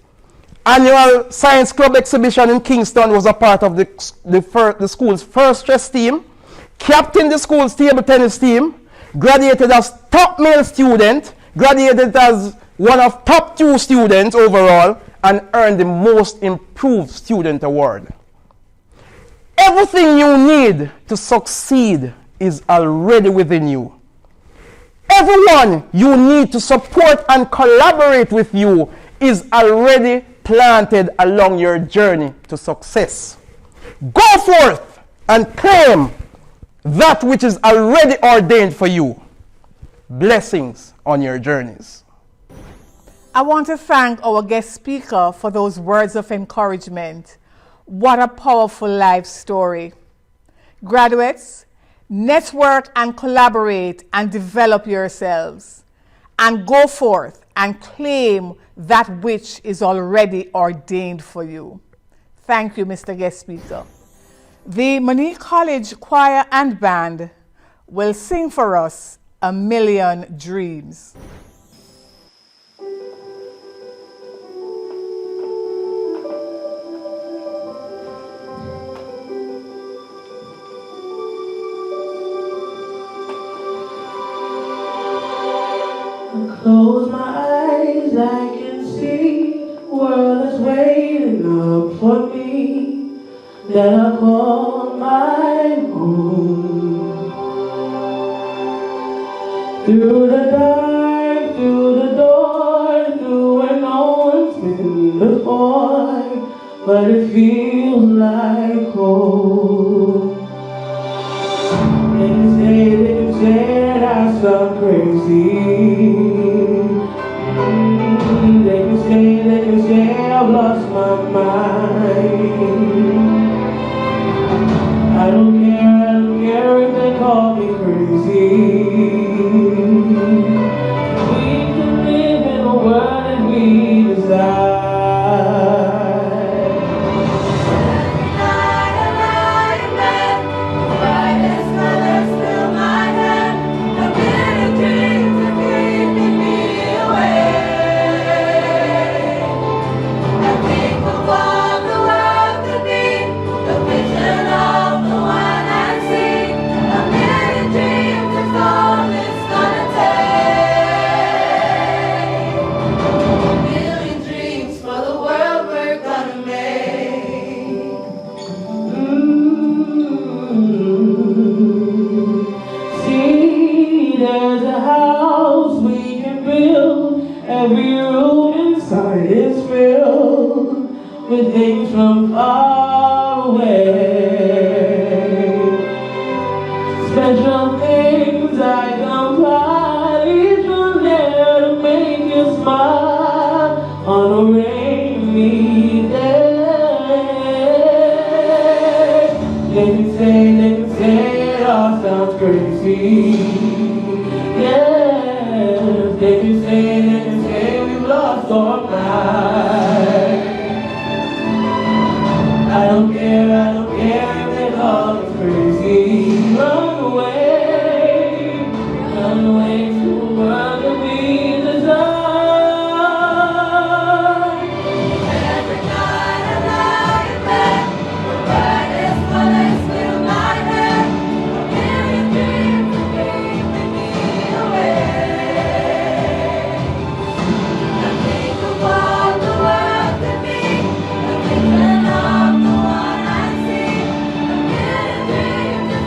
Annual science club exhibition in Kingston was a part of the school's first chess team. Captained the school's table tennis team. Graduated as top male student. Graduated as one of top 2 students overall. And earned the most improved student award. Everything you need to succeed is already within you. Everyone you need to support and collaborate with you is already planted along your journey to success. Go forth and claim that which is already ordained for you. Blessings on your journeys. I want to thank our guest speaker for those words of encouragement. What a powerful life story. Graduates, network and collaborate and develop yourselves. And go forth and claim that which is already ordained for you. Thank you, Mr. Guest Speaker. The Moneague College Choir and Band will sing for us A Million Dreams. Close my eyes, I can see the world is waiting up for me, that I call my home. Through the dark, through the door, through where no one's been before, but it feels like home. They say that I sound crazy. They can say I've lost my mind. I don't care if they call me crazy. We can live in a world that we desire. With things from far away, special things I can find from there to make you smile on a rainy day. They can say it all sounds crazy. Yeah, they can say we've lost our mind. I don't care if they call me crazy. Run away to a world that we desire. Every night I lie in bed, the brightest colors fill my head. A million dreams are keeping me awake. I think of all the world could be, the vision of the one I see. A million dreams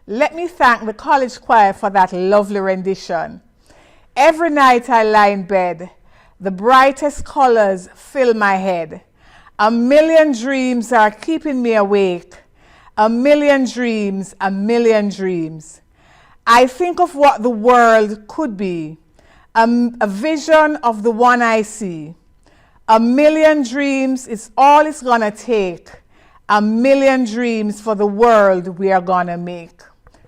let me thank the college choir for that lovely rendition. Every night I lie in bed, the brightest colors fill my head. A million dreams are keeping me awake. A million dreams, a million dreams. I think of what the world could be, a vision of the one I see. A million dreams is all it's gonna take. A million dreams for the world we are gonna make.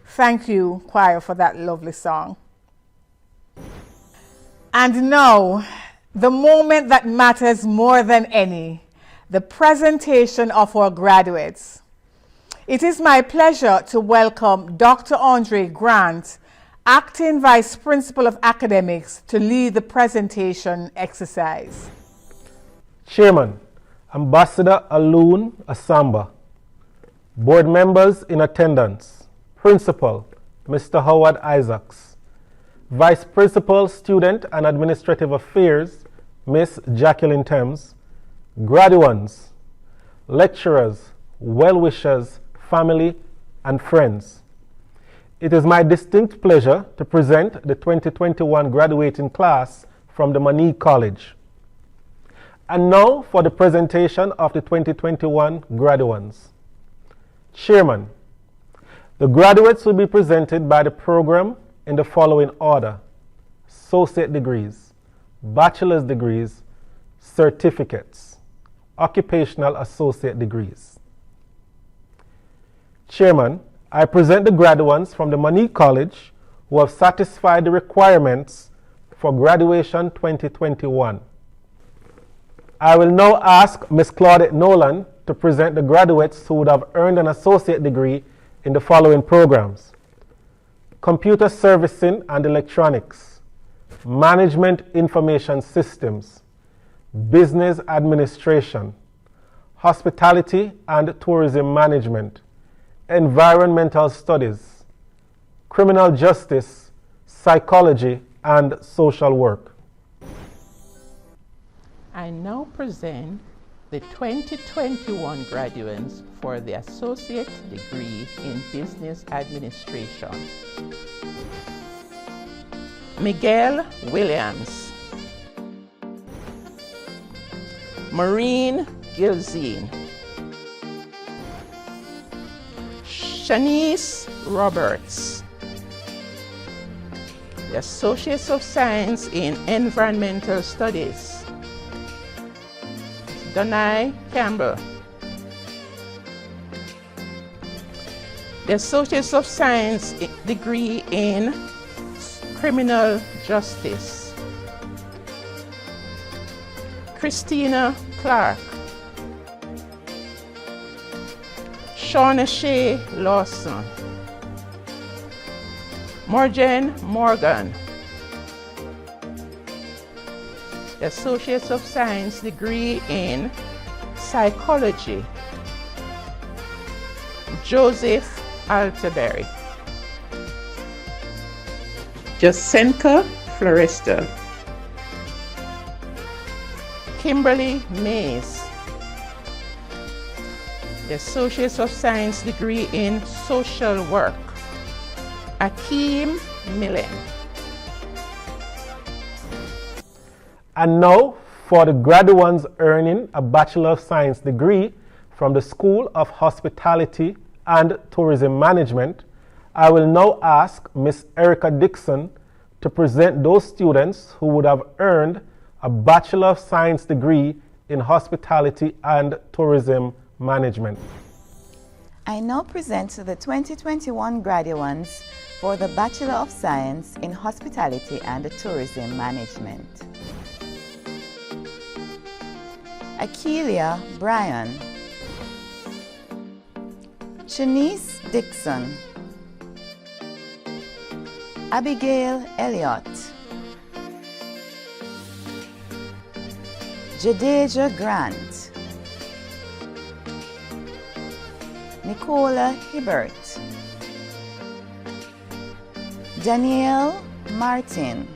Thank you, choir, for that lovely song. And now, the moment that matters more than any, the presentation of our graduates. It is my pleasure to welcome Dr. Andre Grant, Acting Vice Principal of Academics, to lead the presentation exercise. Chairman, Ambassador Alun Asamba, Board members in attendance, Principal, Mr. Howard Isaacs, Vice Principal, Student and Administrative Affairs, Miss Jacqueline Thames, graduands, lecturers, well-wishers, family, and friends. It is my distinct pleasure to present the 2021 graduating class from the Moneague College. And now for the presentation of the 2021 graduands. Chairman, the graduates will be presented by the program in the following order: associate degrees, bachelor's degrees, certificates, occupational associate degrees. Chairman, I present the graduates from the Moneague College who have satisfied the requirements for graduation 2021. I will now ask Ms. Claudette Nolan to present the graduates who would have earned an associate degree in the following programs: Computer Servicing and Electronics, Management Information Systems, Business Administration, Hospitality and Tourism Management, Environmental Studies, Criminal Justice, Psychology, and Social Work. I now present the 2021 graduates for the Associate Degree in Business Administration. Miguel Williams, Maureen Gilzine, Shanice Roberts, the Associates of Science in Environmental Studies, Donai Campbell, the Associates of Science degree in Criminal Justice, Christina Clark, Shauna Shea Lawson, Morgan Morgan, the Associates of Science degree in Psychology, Joseph Alterberry, Jacenka Floresta, Kimberly Mays, the Associates of Science degree in Social Work, Akeem Millen. And now for the graduates earning a Bachelor of Science degree from the School of Hospitality and Tourism Management, I will now ask Ms. Erica Dixon to present those students who would have earned a Bachelor of Science degree in Hospitality and Tourism Management. I now present the 2021 graduates for the Bachelor of Science in Hospitality and Tourism Management. Akeelia Bryan, Shanice Dixon, Abigail Elliott, Jadeja Grant, Nicola Hibbert, Danielle Martin,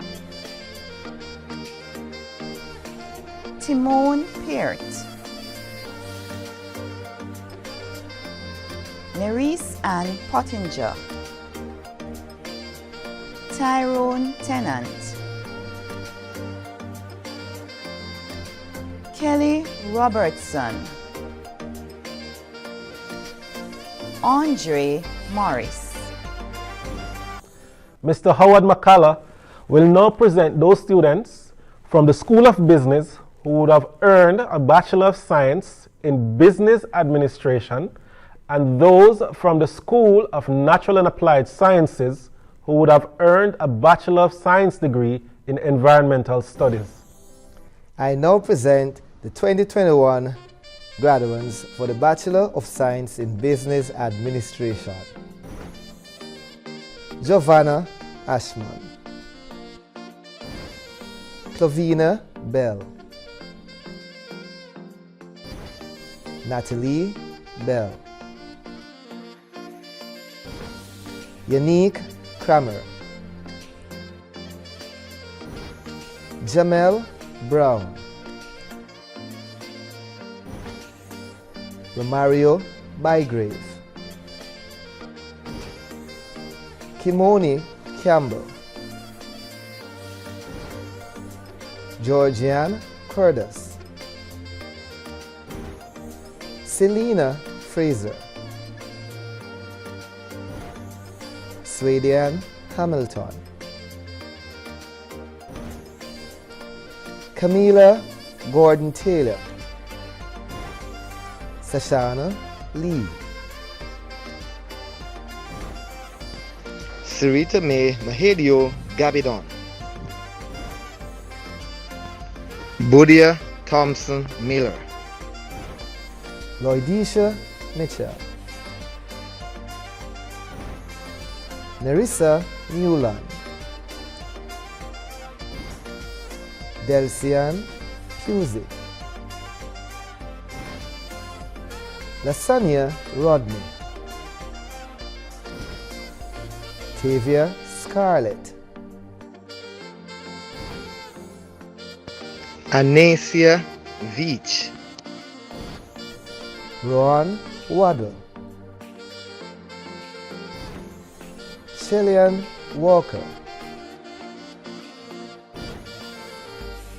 Timon Peart, Nerese Ann Pottinger, Tyrone Tennant, Kelly Robertson, Andre Morris. Mr. Howard McCullough will now present those students from the School of Business who would have earned a Bachelor of Science in Business Administration and those from the School of Natural and Applied Sciences who would have earned a Bachelor of Science degree in Environmental Studies. I now present the 2021 graduates for the Bachelor of Science in Business Administration. Giovanna Ashman, Clovina Bell, Natalie Bell, Yannick Kramer, Jamel Brown, Romario Bygrave, Kimoni Campbell, Georgianne Curtis, Selena Fraser, Swedian Hamilton, Camila Gordon Taylor, Sashana Lee, Sarita May Mahedio Gabidon, Budia Thompson Miller, Lloydisha Mitchell, Nerissa Newland, Delcian Pusey, Lasagna Rodney, Tavia Scarlett, Anasia Veach, Ron Waddle, Shillian Walker,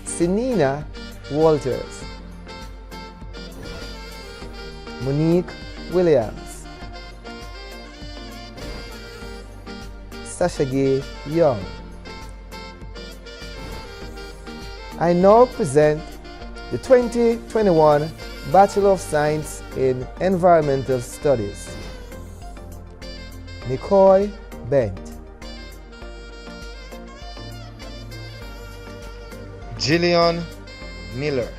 Sinina Walters, Monique Williams, Sasha Gay Young. I now present the 2021 Bachelor of Science in Environmental Studies. Nicole Bent, Jillian Miller.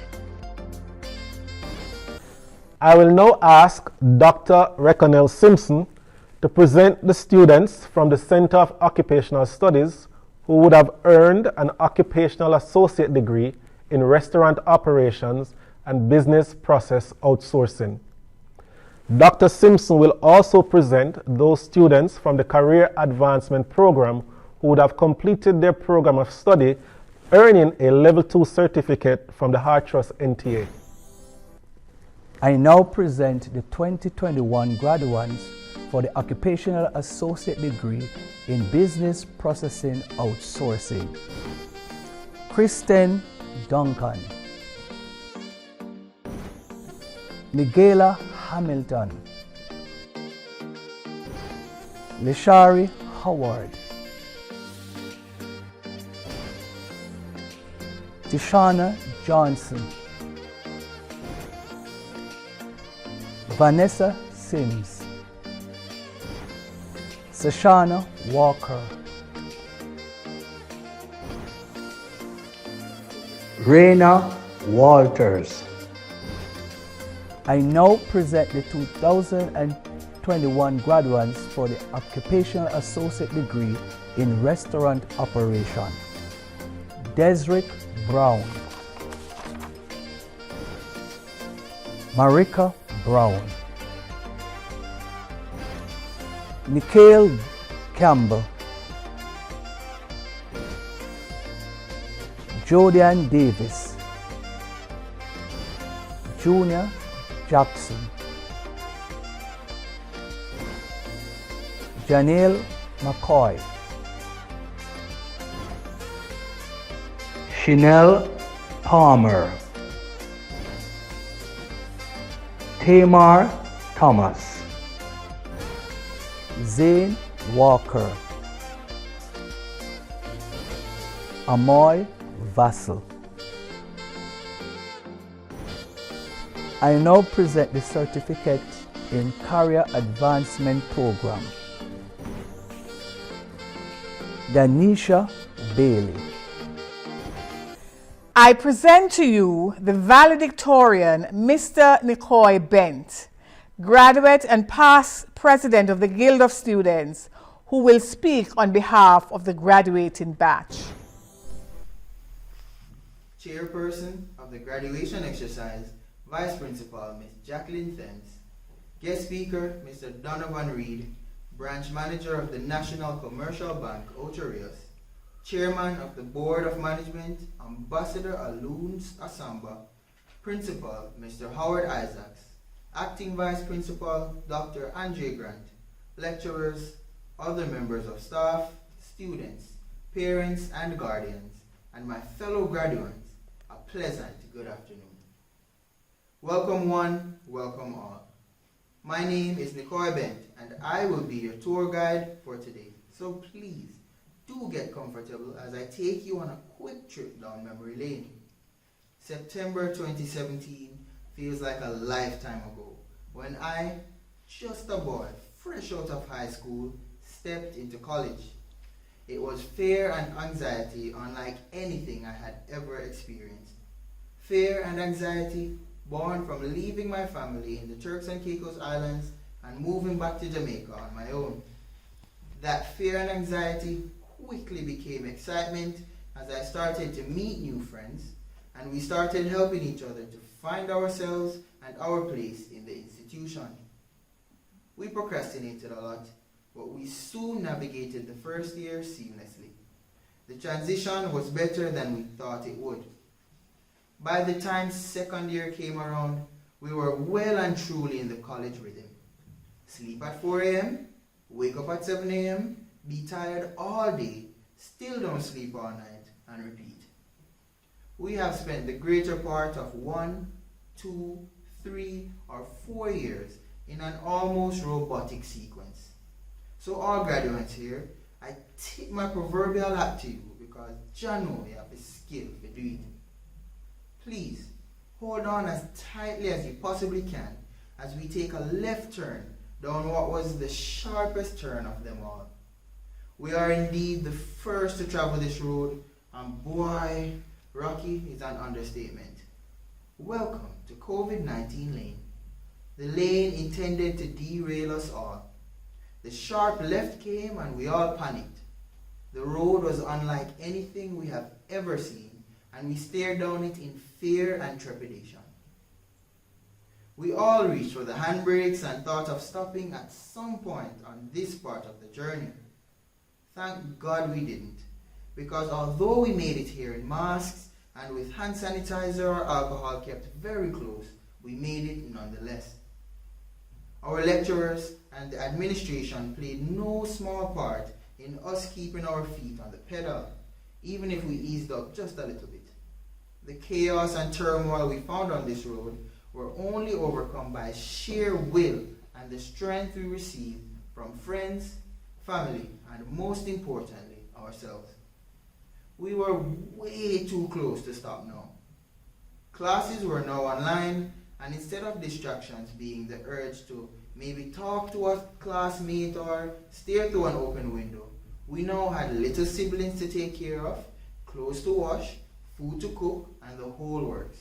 I will now ask Dr. Reconell Simpson to present the students from the Center of Occupational Studies who would have earned an Occupational Associate degree in Restaurant Operations and Business Process Outsourcing. Dr. Simpson will also present those students from the Career Advancement Program who would have completed their program of study, earning a Level 2 certificate from the Hartrust NTA. I now present the 2021 graduates for the Occupational Associate degree in Business Processing Outsourcing. Kristen Duncan, Miguela Hamilton, Lishari Howard, Tishana Johnson, Vanessa Sims, Sashana Walker, Raina Walters. I now present the 2021 graduates for the Occupational Associate degree in Restaurant Operation. Desrick Brown, Marika Brown, Nikhil Campbell, Jodian Davis, Junior Jackson, Janelle McCoy, Chanel Palmer, Tamar Thomas, Zane Walker, Amoy Vassal. I now present the certificate in Career Advancement Program. Danisha Bailey. I present to you the valedictorian, Mr. Nicoy Bent, graduate and past president of the Guild of Students, who will speak on behalf of the graduating batch. Chairperson of the graduation exercise, Vice Principal, Ms. Jacqueline Thames. Guest speaker, Mr. Donovan Reed, Branch Manager of the National Commercial Bank, Ocho Rios. Chairman of the Board of Management, Ambassador Alun Asamba. Principal, Mr. Howard Isaacs. Acting Vice Principal, Dr. Andre Grant. Lecturers, other members of staff, students, parents, and guardians, and my fellow graduates, a pleasant good afternoon. Welcome one, welcome all. My name is Nicoy Bent, and I will be your tour guide for today. So please, do get comfortable as I take you on a quick trip down memory lane. September 2017 feels like a lifetime ago when I, just a boy, fresh out of high school, stepped into college. It was fear and anxiety unlike anything I had ever experienced. Fear and anxiety born from leaving my family in the Turks and Caicos Islands and moving back to Jamaica on my own. That fear and anxiety quickly became excitement as I started to meet new friends, and we started helping each other to find ourselves and our place in the institution. We procrastinated a lot, but we soon navigated the first year seamlessly. The transition was better than we thought it would. By the time second year came around, we were well and truly in the college rhythm. Sleep at 4 a.m., wake up at 7 a.m., be tired all day, still don't sleep all night, and repeat. We have spent the greater part of 1, 2, 3, or 4 years in an almost robotic sequence. So all graduates here, I tip my proverbial hat to you because John know you have the skill for doing it. Please, hold on as tightly as you possibly can as we take a left turn down what was the sharpest turn of them all. We are indeed the first to travel this road, and boy, rocky is an understatement. Welcome to COVID-19 lane, the lane intended to derail us all. The sharp left came and we all panicked. The road was unlike anything we have ever seen, and we stared down it in fear and trepidation. We all reached for the handbrakes and thought of stopping at some point on this part of the journey. Thank God we didn't, because although we made it here in masks and with hand sanitizer or alcohol kept very close, we made it nonetheless. Our lecturers and the administration played no small part in us keeping our feet on the pedal, even if we eased up just a little bit. The chaos and turmoil we found on this road were only overcome by sheer will and the strength we received from friends, family, and most importantly, ourselves. We were way too close to stop now. Classes were now online, and instead of distractions being the urge to maybe talk to a classmate or stare through an open window, we now had little siblings to take care of, clothes to wash, food to cook, and the whole works.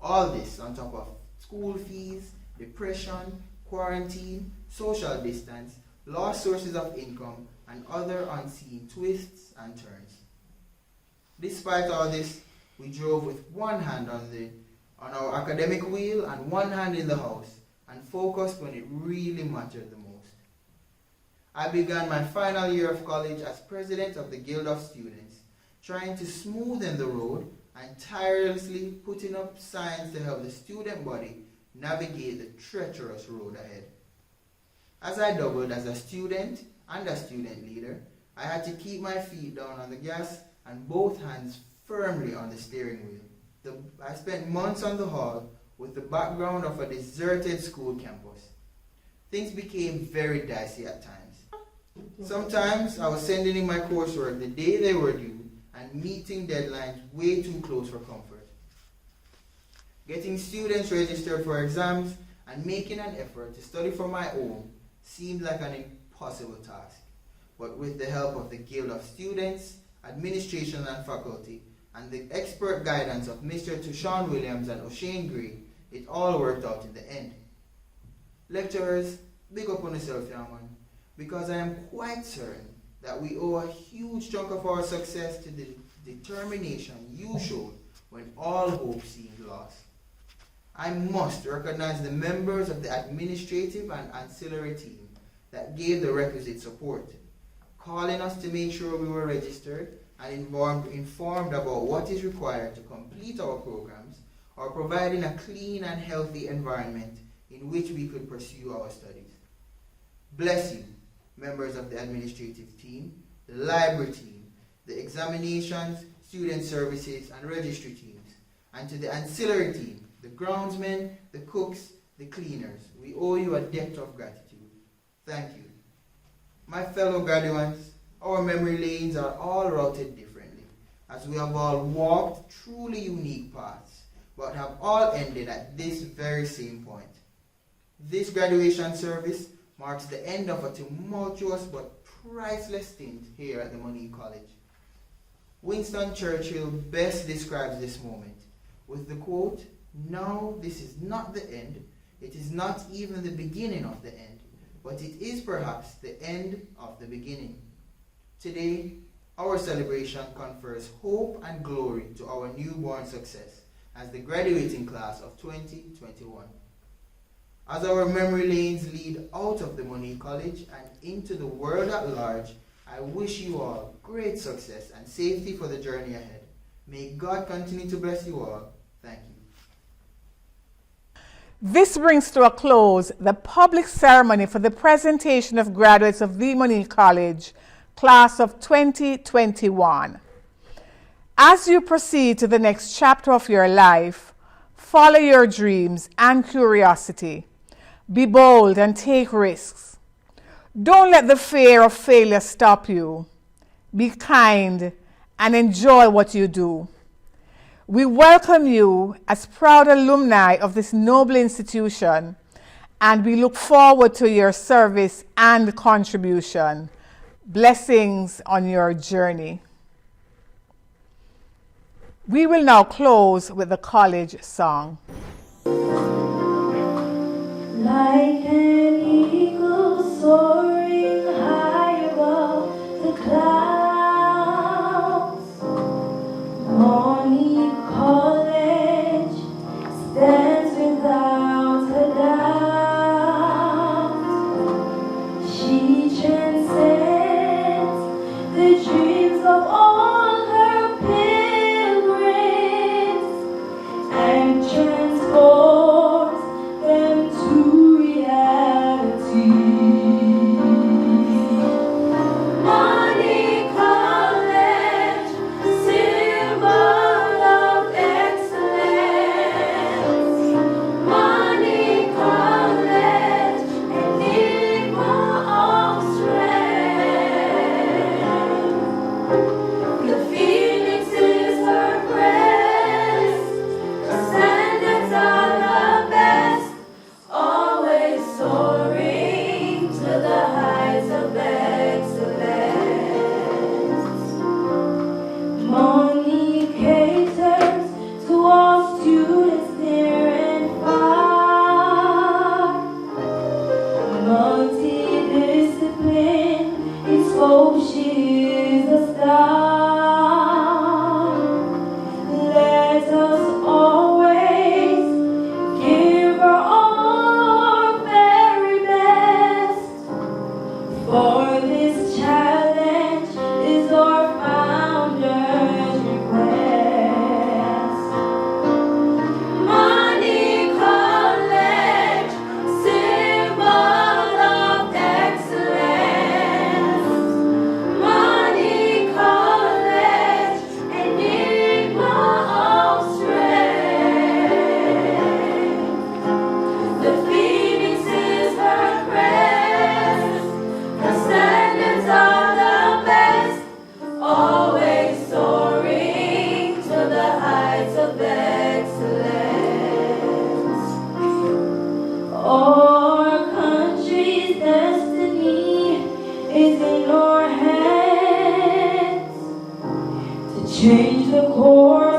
All this on top of school fees, depression, quarantine, social distance, lost sources of income, and other unseen twists and turns. Despite all this, we drove with one hand on our academic wheel and one hand in the house, and focused when it really mattered the most. I began my final year of college as president of the Guild of Students, trying to smoothen the road and tirelessly putting up signs to help the student body navigate the treacherous road ahead. As I doubled as a student and a student leader, I had to keep my feet down on the gas and both hands firmly on the steering wheel. I spent months on the hall with the background of a deserted school campus. Things became very dicey at times. Sometimes I was sending in my coursework the day they were due and meeting deadlines way too close for comfort. Getting students registered for exams and making an effort to study for my own seemed like an impossible task. But with the help of the Guild of Students, administration and faculty, and the expert guidance of Mr. Tushawn Williams and O'Shane Gray, it all worked out in the end. Lecturers, big up on yourself, young man, because I am quite certain that we owe a huge chunk of our success to the determination you showed when all hope seemed lost. I must recognize the members of the administrative and ancillary team that gave the requisite support, calling us to make sure we were registered and informed about what is required to complete our programs, or providing a clean and healthy environment in which we could pursue our studies. Bless you, members of the administrative team, the library team, the examinations, student services, and registry teams, and to the ancillary team, the groundsmen, the cooks, the cleaners. We owe you a debt of gratitude. Thank you. My fellow graduates, our memory lanes are all routed differently, as we have all walked truly unique paths, but have all ended at this very same point. This graduation service marks the end of a tumultuous but priceless stint here at the Moneague College. Winston Churchill best describes this moment with the quote, "Now this is not the end, it is not even the beginning of the end, but it is perhaps the end of the beginning." Today, our celebration confers hope and glory to our newborn success as the graduating class of 2021. As our memory lanes lead out of the Moneague College and into the world at large, I wish you all great success and safety for the journey ahead. May God continue to bless you all. Thank you. This brings to a close the public ceremony for the presentation of graduates of the Moneague College, class of 2021. As you proceed to the next chapter of your life, follow your dreams and curiosity. Be bold and take risks. Don't let the fear of failure stop you. Be kind and enjoy what you do. We welcome you as proud alumni of this noble institution, and we look forward to your service and contribution. Blessings on your journey. We will now close with the college song. Like an eagle soaring high above the clouds, Moneague College stands without a doubt. She transcends the dreams of all her pilgrims and transforms them to reality. is in our hands to change the course